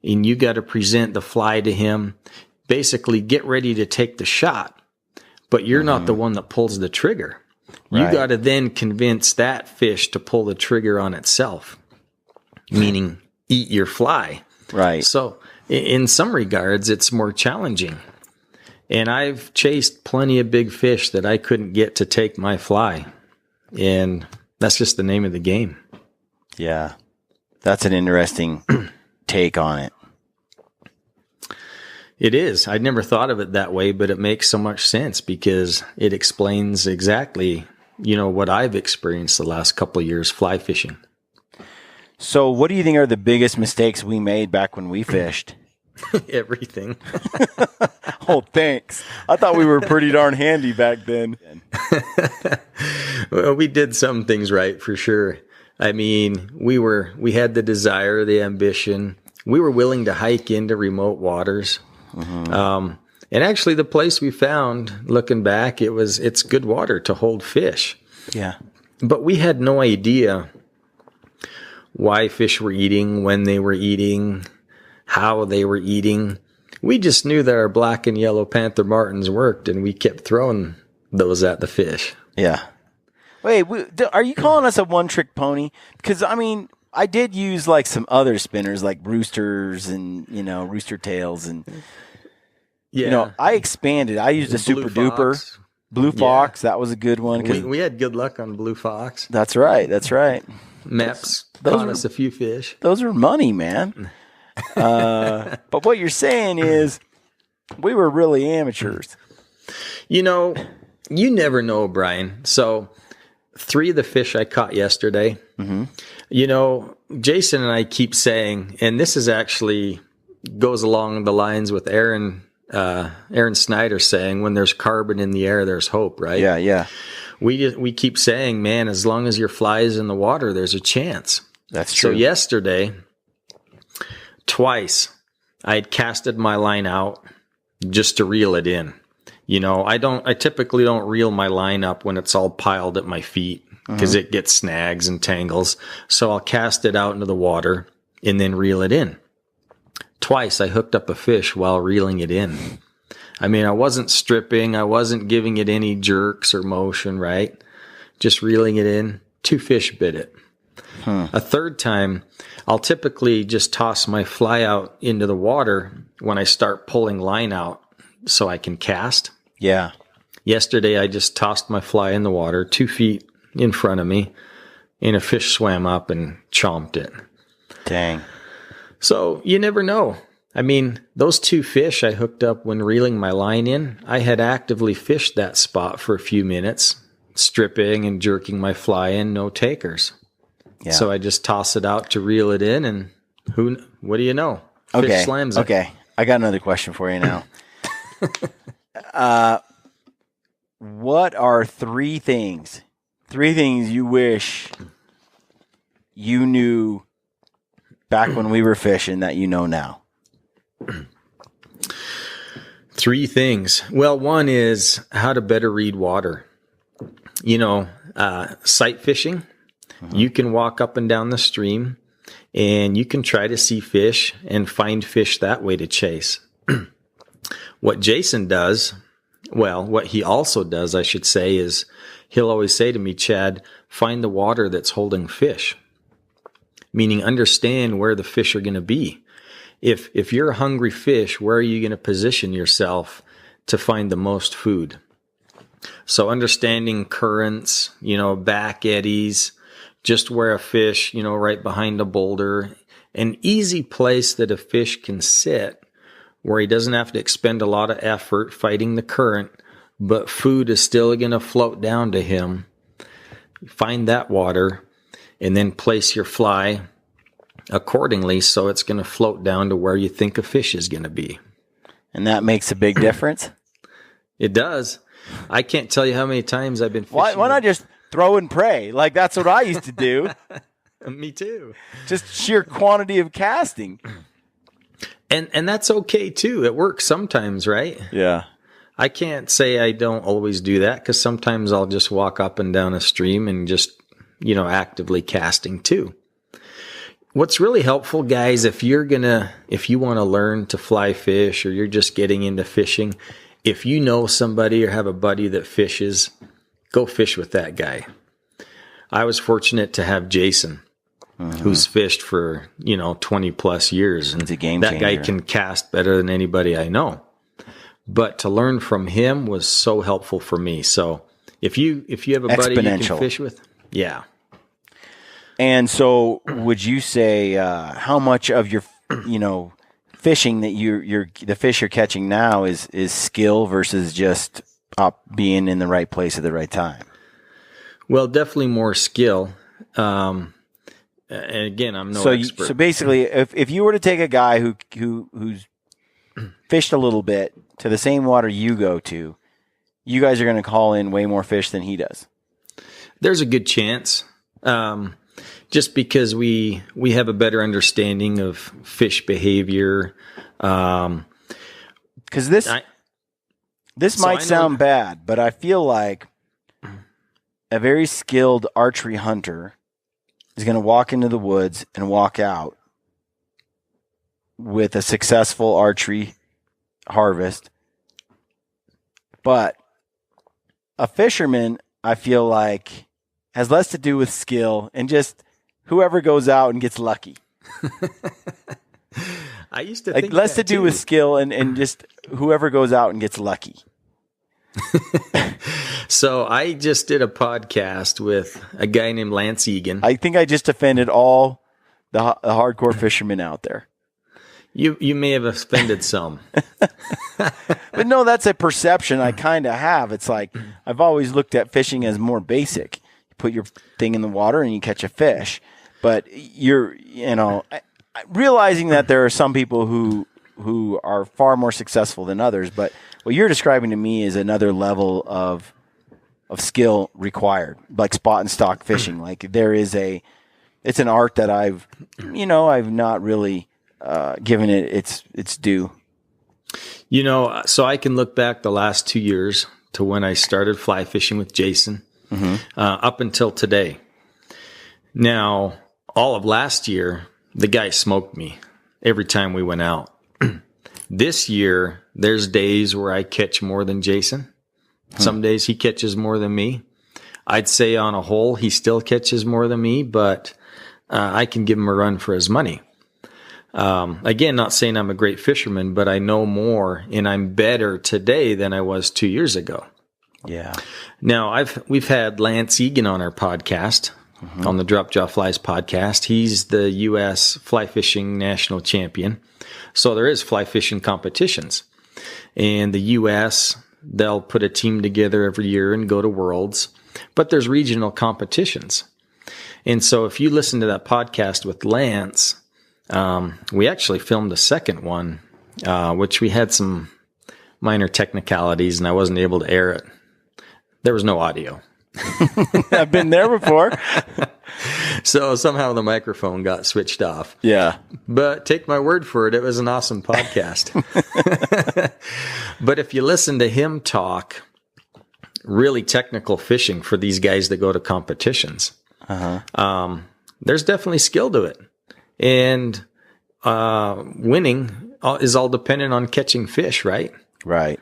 and you got to present the fly to him. Basically get ready to take the shot, but you're not the one that pulls the trigger. You got to then convince that fish to pull the trigger on itself, meaning eat your fly. Right. So in some regards, it's more challenging. And I've chased plenty of big fish that I couldn't get to take my fly. And that's just the name of the game. Yeah. That's an interesting take on it. It is. I'd never thought of it that way, but it makes so much sense because it explains exactly, what I've experienced the last couple of years fly fishing. So what do you think are the biggest mistakes we made back when we fished? Everything. Oh, thanks. I thought we were pretty darn handy back then. Well, we did some things right for sure. We had the desire, the ambition. We were willing to hike into remote waters. Mm-hmm. And actually the place we found, looking back, it's good water to hold fish. Yeah. But we had no idea why fish were eating, when they were eating, how they were eating. We just knew that our black and yellow panther martins worked, and we kept throwing those at the fish. Yeah. Wait, are you calling us a one-trick pony? Because, I did use like some other spinners like roosters and, rooster tails. And, I expanded. I used a Super Duper. Blue Fox, that was a good one. We had good luck on Blue Fox. That's right. Maps caught us a few fish. Those are money, man. But what you're saying is we were really amateurs. You never know, Brian. So 3 of the fish I caught yesterday, Jason and I keep saying, and this is actually goes along the lines with Aaron Snyder saying, when there's carbon in the air, there's hope, right? Yeah, yeah. We keep saying, man, as long as your fly is in the water, there's a chance. That's true. So yesterday, twice, I had casted my line out just to reel it in. I typically don't reel my line up when it's all piled at my feet because it gets snags and tangles. So I'll cast it out into the water and then reel it in. Twice I hooked up a fish while reeling it in. I wasn't stripping. I wasn't giving it any jerks or motion, right? Just reeling it in. 2 fish bit it. A third time, I'll typically just toss my fly out into the water when I start pulling line out so I can cast. Yeah. Yesterday, I just tossed my fly in the water 2 feet in front of me, and a fish swam up and chomped it. Dang. So you never know. I mean, those 2 fish I hooked up when reeling my line in, I had actively fished that spot for a few minutes, stripping and jerking my fly in, no takers. Yeah. So I just toss it out to reel it in, and what do you know? Fish slams it. Okay. I got another question for you now. What are 3 things you wish you knew back when we were fishing that you know now? 3 things. Well, one is how to better read water. Sight fishing. You can walk up and down the stream and you can try to see fish and find fish that way to chase. What Jason does, what he also does, I should say, is he'll always say to me, Chad, find the water that's holding fish. Meaning understand where the fish are going to be. If you're a hungry fish, where are you going to position yourself to find the most food? So understanding currents, back eddies, just where a fish, right behind a boulder, an easy place that a fish can sit where he doesn't have to expend a lot of effort fighting the current, but food is still going to float down to him. Find that water and then place your fly accordingly so it's going to float down to where you think a fish is going to be. And that makes a big difference? It does. I can't tell you how many times I've been fishing. Why not just throw and pray? Like, that's what I used to do. Me too. Just sheer quantity of casting. And that's okay too. It works sometimes, right? Yeah. I can't say I don't always do that because sometimes I'll just walk up and down a stream and just, actively casting too. What's really helpful, guys, if you want to learn to fly fish or you're just getting into fishing, if you know somebody or have a buddy that fishes, go fish with that guy. I was fortunate to have Jason, who's fished for, 20 plus years. And it's a game that guy changer. can cast better than anybody I know. But to learn from him was so helpful for me. So if you have a buddy you can fish with, yeah. And so would you say how much of your, fishing that the fish you're catching now is skill versus just being in the right place at the right time? Well, definitely more skill. And again, I'm no expert. So basically, if you were to take a guy who's fished a little bit to the same water you go to, you guys are going to call in way more fish than he does. There's a good chance. Just because we have a better understanding of fish behavior. Because this might sound bad, but I feel like a very skilled archery hunter is going to walk into the woods and walk out with a successful archery harvest. But a fisherman, I feel like, has less to do with skill and just whoever goes out and gets lucky. I used to think less to do with skill and just whoever goes out and gets lucky. So I just did a podcast with a guy named Lance Egan. I think I just offended all the hardcore fishermen out there. You may have offended some. But no, that's a perception I kind of have. It's like I've always looked at fishing as more basic. You put your thing in the water and you catch a fish. But realizing that there are some people who are far more successful than others. But what you're describing to me is another level of skill required, like spot and stock fishing. Like it's an art that I've not really given it its due. So I can look back the last 2 years to when I started fly fishing with Jason up until today. Now, all of last year, the guy smoked me every time we went out. This year, there's days where I catch more than Jason. Some days he catches more than me. I'd say on a whole, he still catches more than me, but I can give him a run for his money. Again, not saying I'm a great fisherman, but I know more and I'm better today than I was 2 years ago. Yeah. Now we've had Lance Egan on our podcast, on the Drop Jaw Flies podcast. He's the U.S. fly fishing national champion. So there is fly fishing competitions. And the U.S., they'll put a team together every year and go to Worlds. But there's regional competitions. And so if you listen to that podcast with Lance, we actually filmed the second one, which we had some minor technicalities and I wasn't able to air it. There was no audio. I've been there before. So somehow the microphone got switched off. Yeah. But take my word for it, it was an awesome podcast. But if you listen to him talk really technical fishing for these guys that go to competitions, there's definitely skill to it. And winning is all dependent on catching fish, right? Right.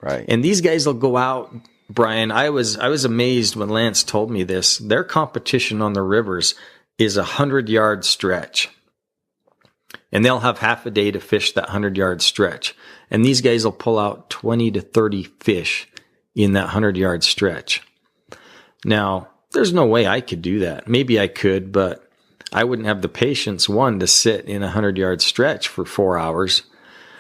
And these guys will go out. Brian, I was amazed when Lance told me this. Their competition on the rivers is 100-yard stretch. And they'll have half a day to fish that 100-yard stretch. And these guys will pull out 20 to 30 fish in that 100-yard stretch. Now, there's no way I could do that. Maybe I could, but I wouldn't have the patience, one, to sit in a 100-yard stretch for 4 hours.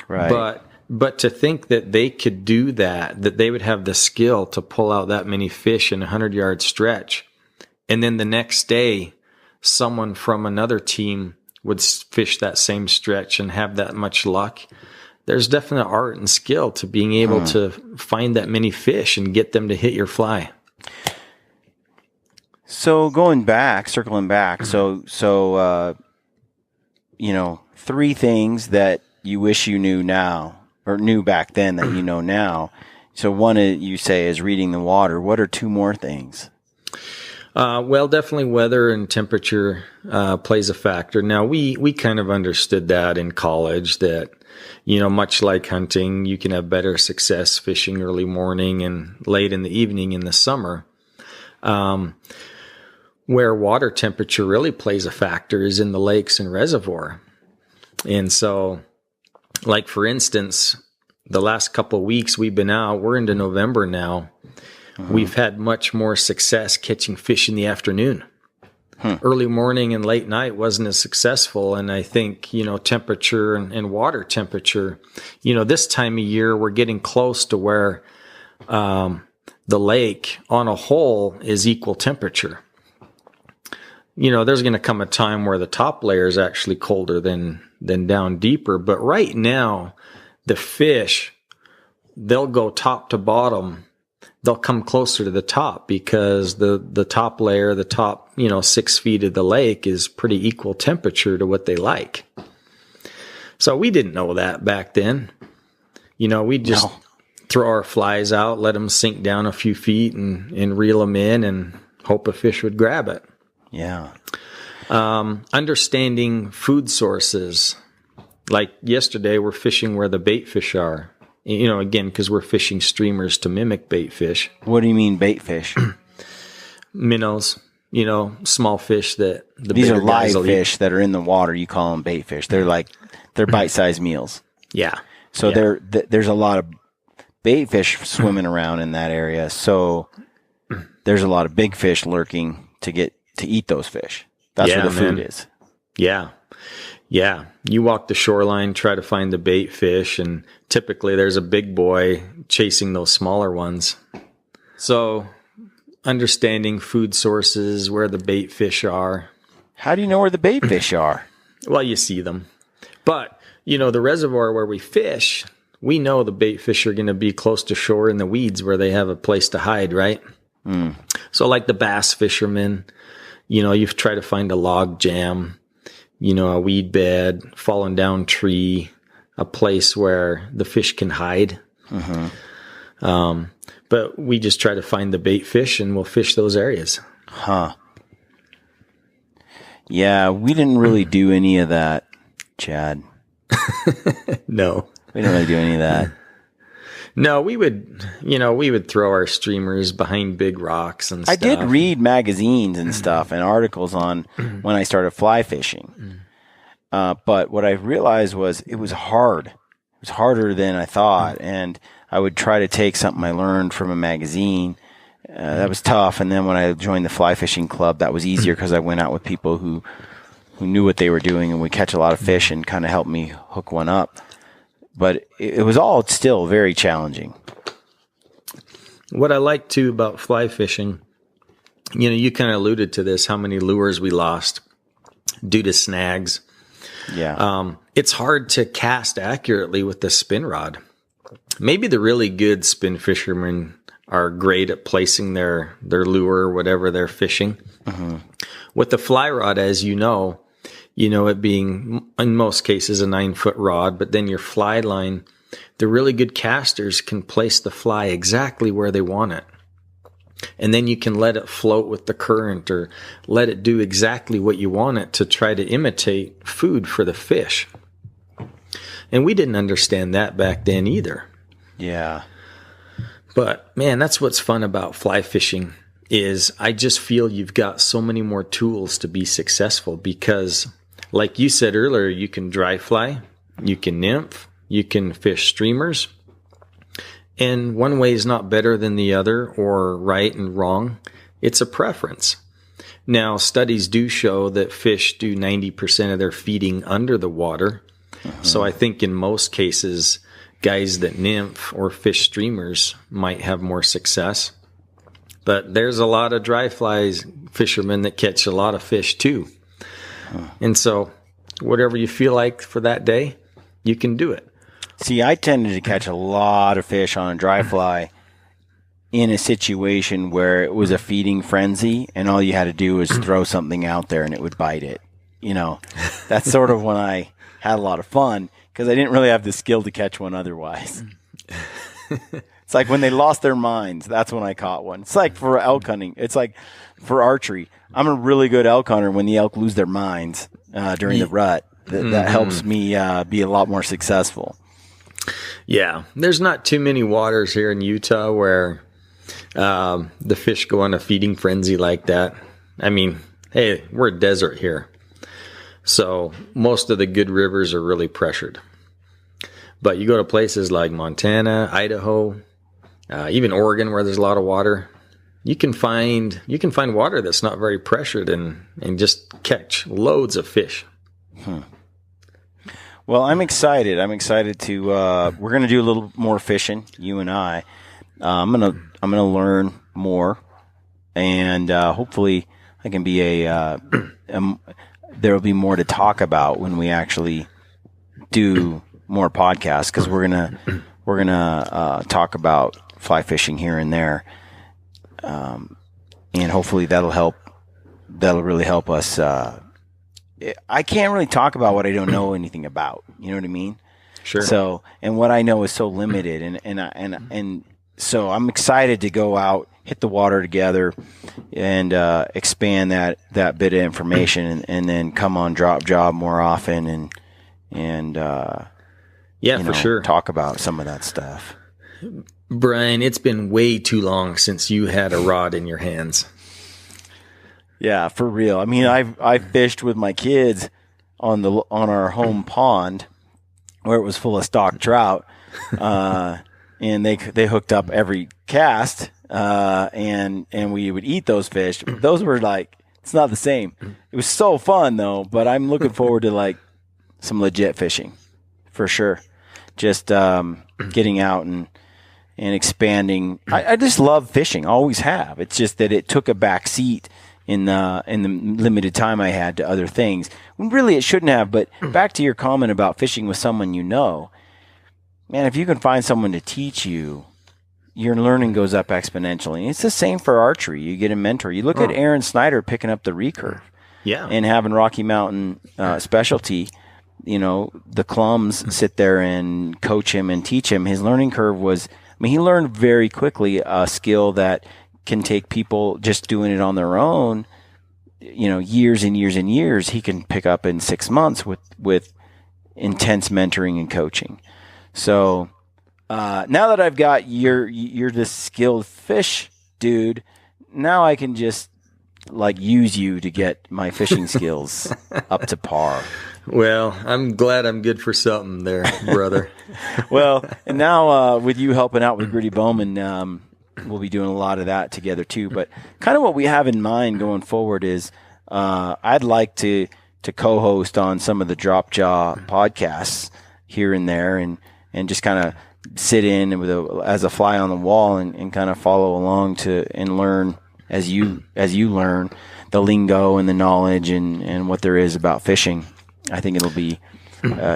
Right. But to think that they could do that they would have the skill to pull out that many fish in a 100-yard stretch, and then the next day, someone from another team would fish that same stretch and have that much luck. There's definite art and skill to being able to find that many fish and get them to hit your fly. So circling back, so three things that you wish you knew now, or knew back then that you know now. So one, you say, is reading the water. What are two more things? Well, definitely weather and temperature plays a factor. Now, we kind of understood that in college, that, much like hunting, you can have better success fishing early morning and late in the evening in the summer. Where water temperature really plays a factor is in the lakes and reservoir. And so, like, for instance, the last couple of weeks we've been out, we're into November now. We've had much more success catching fish in the afternoon. Early morning and late night wasn't as successful. And I think, temperature and water temperature, this time of year, we're getting close to where the lake on a whole is equal temperature. There's going to come a time where the top layer is actually colder than down deeper. But right now, the fish, they'll go top to bottom. They'll come closer to the top because the top layer, the top, 6 feet of the lake is pretty equal temperature to what they like. So we didn't know that back then. We just throw our flies out, let them sink down a few feet and reel them in and hope a fish would grab it. Yeah. Understanding food sources. Like yesterday, we're fishing where the bait fish are. Again, because we're fishing streamers to mimic bait fish. What do you mean bait fish? Minnows, small fish that these are live fish that are in the water. You call them bait fish. They're bite-sized meals. Yeah. So there's a lot of bait fish swimming around in that area. So there's a lot of big fish lurking to eat those fish. That's where the food is. Yeah. Yeah. You walk the shoreline, try to find the bait fish, and typically there's a big boy chasing those smaller ones. So understanding food sources, where the bait fish are. How do you know where the bait fish are? Well, you see them. But, the reservoir where we fish, we know the bait fish are going to be close to shore in the weeds where they have a place to hide, right? So like the bass fishermen, you've tried to find a log jam, a weed bed, fallen down tree, a place where the fish can hide. But we just try to find the bait fish and we'll fish those areas. Yeah, we didn't really do any of that, Chad. No. We didn't really do any of that. No, we would throw our streamers behind big rocks and stuff. I did read magazines and stuff and articles on when I started fly fishing. But what I realized was it was hard. It was harder than I thought. And I would try to take something I learned from a magazine. That was tough. And then when I joined the fly fishing club, that was easier because I went out with people who knew what they were doing and would catch a lot of fish and kind of help me hook one up. But it was all still very challenging. What I like too about fly fishing, you kind of alluded to this, how many lures we lost due to snags. Yeah. It's hard to cast accurately with the spin rod. Maybe the really good spin fishermen are great at placing their lure or whatever they're fishing. Mm-hmm. With the fly rod, as you know it being in most cases a 9-foot rod, but then your fly line, the really good casters can place the fly exactly where they want it. And then you can let it float with the current or let it do exactly what you want it to try to imitate food for the fish. And we didn't understand that back then either. Yeah. But man, that's what's fun about fly fishing is I just feel you've got so many more tools to be successful because like you said earlier, you can dry fly, you can nymph, you can fish streamers. And one way is not better than the other or right and wrong. It's a preference. Now, studies do show that fish do 90% of their feeding under the water. Uh-huh. So I think in most cases, guys that nymph or fish streamers might have more success. But there's a lot of dry flies fishermen that catch a lot of fish too. Huh. And so whatever you feel like for that day, you can do it. See, I tended to catch a lot of fish on a dry fly in a situation where it was a feeding frenzy and all you had to do was throw something out there and it would bite it. That's sort of when I had a lot of fun because I didn't really have the skill to catch one otherwise. It's like when they lost their minds, that's when I caught one. It's like for elk hunting. It's like for archery. I'm a really good elk hunter when the elk lose their minds during the rut. That helps me be a lot more successful. Yeah, there's not too many waters here in Utah where the fish go on a feeding frenzy like that. I mean, hey, we're a desert here. So most of the good rivers are really pressured. But you go to places like Montana, Idaho, even Oregon where there's a lot of water, you can find water that's not very pressured and just catch loads of fish. Well, I'm excited. To we're going to do a little more fishing, you and I. I'm going to learn more and hopefully I can be there will be more to talk about when we actually do more podcasts because we're gonna talk about fly fishing here and there, and hopefully that'll really help us. I can't really talk about what I don't know anything about. You know what I mean? Sure. So, and what I know is so limited, and so I'm excited to go out, hit the water together, and expand that bit of information, and then come on Drop Job more often, and for sure, talk about some of that stuff. Brian, it's been way too long since you had a rod in your hands. Yeah, for real. I mean, I fished with my kids on our home pond where it was full of stock trout, and they hooked up every cast, and we would eat those fish. Those were like, it's not the same. It was so fun though, but I'm looking forward to like some legit fishing for sure. Just getting out and expanding. I just love fishing. Always have. It's just that it took a back seat in the limited time I had to other things. When really it shouldn't have. But back to your comment about fishing with someone you know, man, if you can find someone to teach you, your learning goes up exponentially. And it's the same for archery. You get a mentor. You look at Aaron Snyder picking up the recurve, and having Rocky Mountain specialty. The Clums sit there and coach him and teach him. His learning curve was, he learned very quickly a skill that can take people just doing it on their own, years and years and years, he can pick up in 6 months with intense mentoring and coaching. So, now that I've got you're this skilled fish dude, now I can just like use you to get my fishing skills up to par. Well, I'm glad I'm good for something there, brother. Well, and now with you helping out with Gritty Bowmen, we'll be doing a lot of that together too. But kind of what we have in mind going forward is I'd like to co-host on some of the Drop Jaw podcasts here and there, and just kind of sit in as a fly on the wall and kind of follow along and learn as you learn the lingo and the knowledge and what there is about fishing. I think it'll be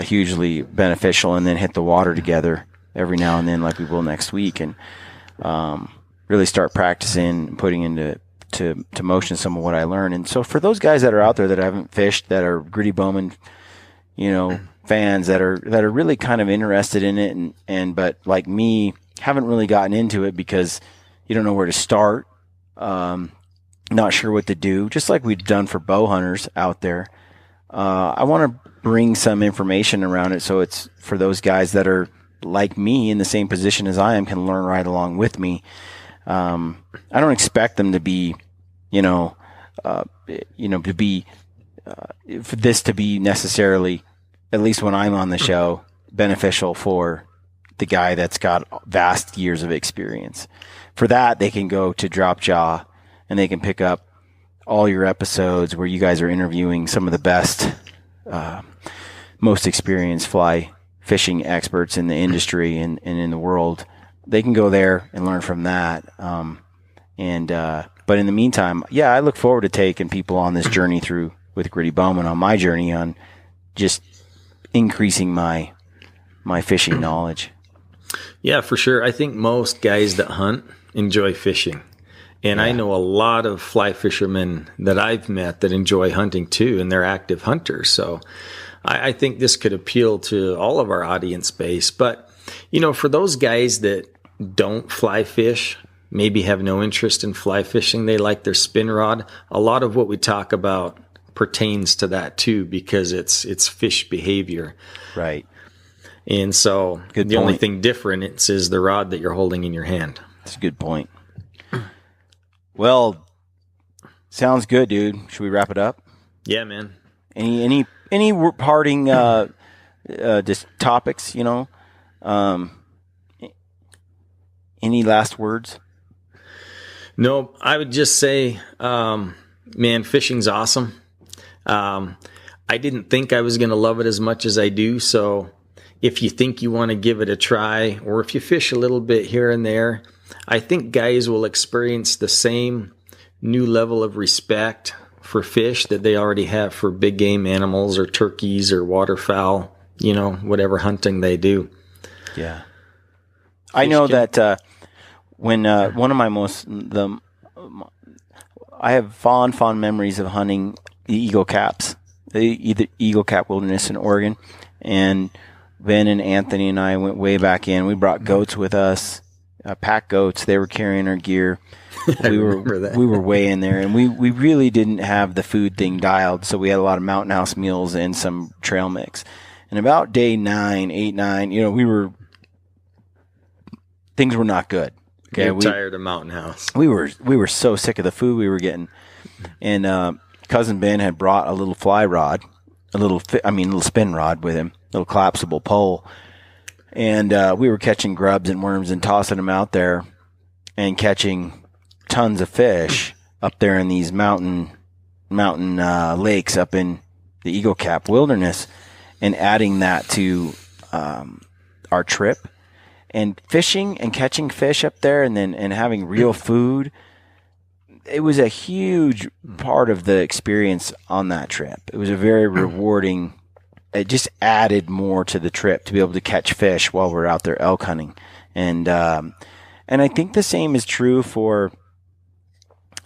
hugely beneficial, and then hit the water together every now and then like we will next week, and really start practicing, putting into motion some of what I learned. And so for those guys that are out there that haven't fished, that are Gritty Bowmen, fans that are really kind of interested in it but like me, haven't really gotten into it because you don't know where to start, not sure what to do, just like we've done for bow hunters out there. I want to bring some information around it so it's for those guys that are like me in the same position as I am, can learn right along with me. I don't expect them to be, for this to be necessarily, at least when I'm on the show, beneficial for the guy that's got vast years of experience. For that, they can go to Drop Jaw and they can pick up all your episodes where you guys are interviewing some of the best, most experienced fly fishing experts in the industry and in the world. They can go there and learn from that. But in the meantime, I look forward to taking people on this journey through with Gritty Bowmen, on my journey on just increasing my fishing knowledge. Yeah, for sure. I think most guys that hunt enjoy fishing. And I know a lot of fly fishermen that I've met that enjoy hunting too, and they're active hunters. So I think this could appeal to all of our audience base. But, for those guys that don't fly fish, maybe have no interest in fly fishing, they like their spin rod, a lot of what we talk about pertains to that too, because it's fish behavior. Right. And so the only thing different is the rod that you're holding in your hand. That's a good point. Well, sounds good, dude. Should we wrap it up? Yeah, man. Any parting just topics, any last words? No, I would just say, man, fishing's awesome. I didn't think I was going to love it as much as I do. So if you think you want to give it a try, or if you fish a little bit here and there, I think guys will experience the same new level of respect for fish that they already have for big game animals or turkeys or waterfowl, whatever hunting they do. Yeah. I know that when one of my I have fond memories of hunting the Eagle Caps, the Eagle Cap Wilderness in Oregon, and Ben and Anthony and I went way back in. We brought goats with us, pack goats. They were carrying our gear. We were way in there, and we really didn't have the food thing dialed, so we had a lot of Mountain House meals and some trail mix. And about day 8, 9, things were not good. Okay, we tired of Mountain House. We were so sick of the food we were getting, and cousin Ben had brought a little fly rod, a little spin rod with him, little collapsible pole, and we were catching grubs and worms and tossing them out there, and catching tons of fish up there in these mountain lakes up in the Eagle Cap Wilderness, and adding that to our trip. And fishing and catching fish up there, and having real food, it was a huge part of the experience on that trip. It was a very rewarding. It just added more to the trip to be able to catch fish while we're out there elk hunting, and I think the same is true for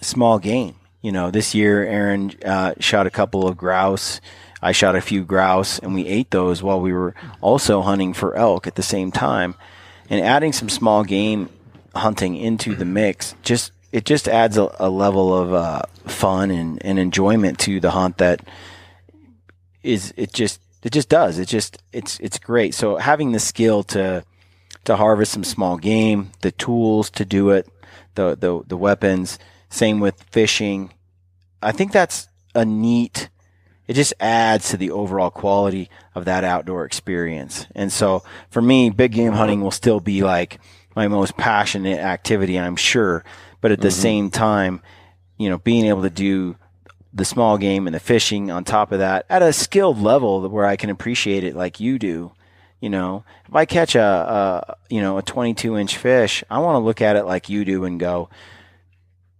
small game. This year Aaron shot a couple of grouse. I shot a few grouse, and we ate those while we were also hunting for elk at the same time. And adding some small game hunting into the mix, it just adds a level of fun and enjoyment to the hunt that is it's great. So having the skill to to harvest some small game, the tools to do it, the weapons. Same with fishing. I think that's it just adds to the overall quality of that outdoor experience. And so for me, big game hunting will still be like my most passionate activity, I'm sure. But at the same time, being able to do the small game and the fishing on top of that at a skilled level where I can appreciate it like you do. If I catch a 22-inch fish, I want to look at it like you do and go,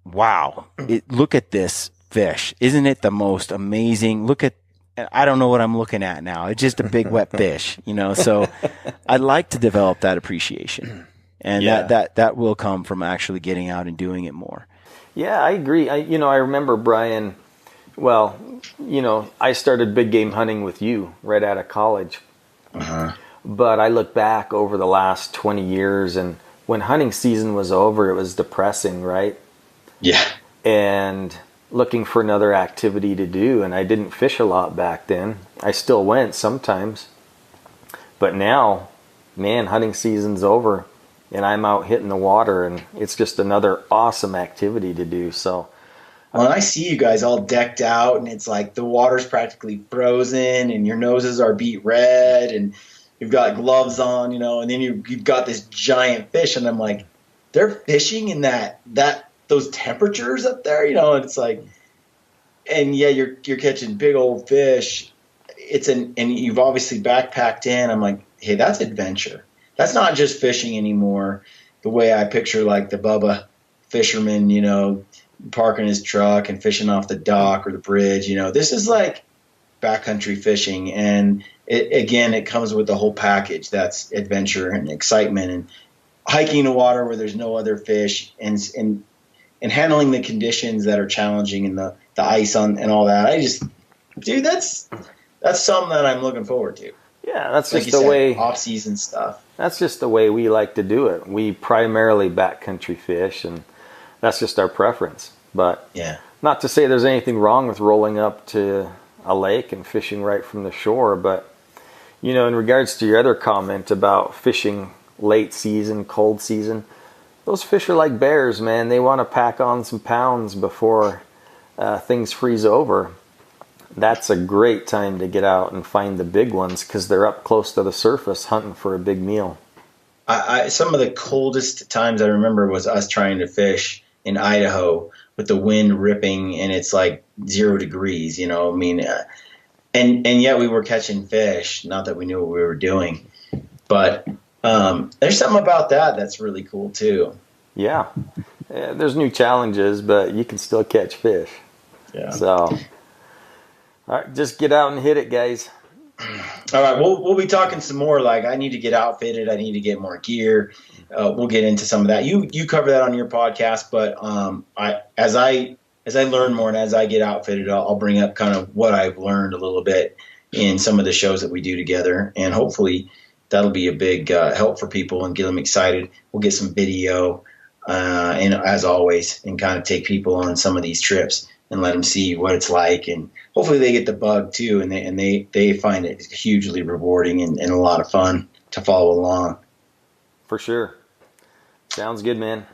wow, look at this fish. Isn't it the most amazing? I don't know what I'm looking at now. It's just a big wet fish, so I'd like to develop that appreciation. And that will come from actually getting out and doing it more. Yeah, I agree. I remember Brian, I started big game hunting with you right out of college. But I look back over the last 20 years, and when hunting season was over, it was depressing, right? Yeah. And looking for another activity to do, and I didn't fish a lot back then. I still went sometimes. But now, man, hunting season's over, and I'm out hitting the water, and it's just another awesome activity to do. So, well, I see you guys all decked out, and it's like the water's practically frozen, and your noses are beet red, and you've got gloves on, and then you've got this giant fish, and I'm like, they're fishing in those temperatures up there, and it's like, and yeah, you're catching big old fish. And you've obviously backpacked in. I'm like, hey, that's adventure. That's not just fishing anymore. The way I picture like the Bubba fisherman, parking his truck and fishing off the dock or the bridge. This is like backcountry fishing, and it comes with the whole package. That's adventure and excitement, and hiking the water where there's no other fish, and handling the conditions that are challenging and the ice and all that. That's something that I'm looking forward to. Yeah, that's like just the way off-season stuff. That's just the way we like to do it. We primarily backcountry fish, and that's just our preference. But not to say there's anything wrong with rolling up to a lake and fishing right from the shore. But, in regards to your other comment about fishing late season, cold season, those fish are like bears, man. They want to pack on some pounds before things freeze over. That's a great time to get out and find the big ones because they're up close to the surface hunting for a big meal. Some of the coldest times I remember was us trying to fish in Idaho with the wind ripping, and it's like 0 degrees, and yet we were catching fish. Not that we knew what we were doing, but there's something about that that's really cool too. Yeah, there's new challenges, but you can still catch fish. Yeah. So. All right, just get out and hit it, guys. All right, we'll be talking some more. Like, I need to get outfitted. I need to get more gear. We'll get into some of that. You cover that on your podcast, but as I learn more and as I get outfitted, I'll bring up kind of what I've learned a little bit in some of the shows that we do together, and hopefully that'll be a big help for people and get them excited. We'll get some video, and as always, and kind of take people on some of these trips and let them see what it's like, and hopefully they get the bug too, and they find it hugely rewarding and a lot of fun to follow along. For sure. Sounds good, man.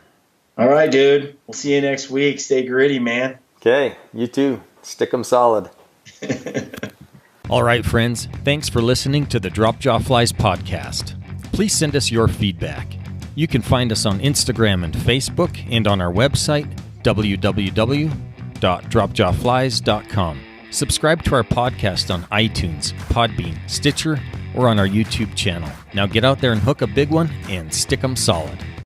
All right, dude. We'll see you next week. Stay gritty, man. Okay, you too. Stick 'em solid. All right, friends. Thanks for listening to the Drop Jaw Flies podcast. Please send us your feedback. You can find us on Instagram and Facebook and on our website, www.dropjawflies.com. Subscribe to our podcast on iTunes, Podbean, Stitcher, or on our YouTube channel. Now get out there and hook a big one and stick 'em solid.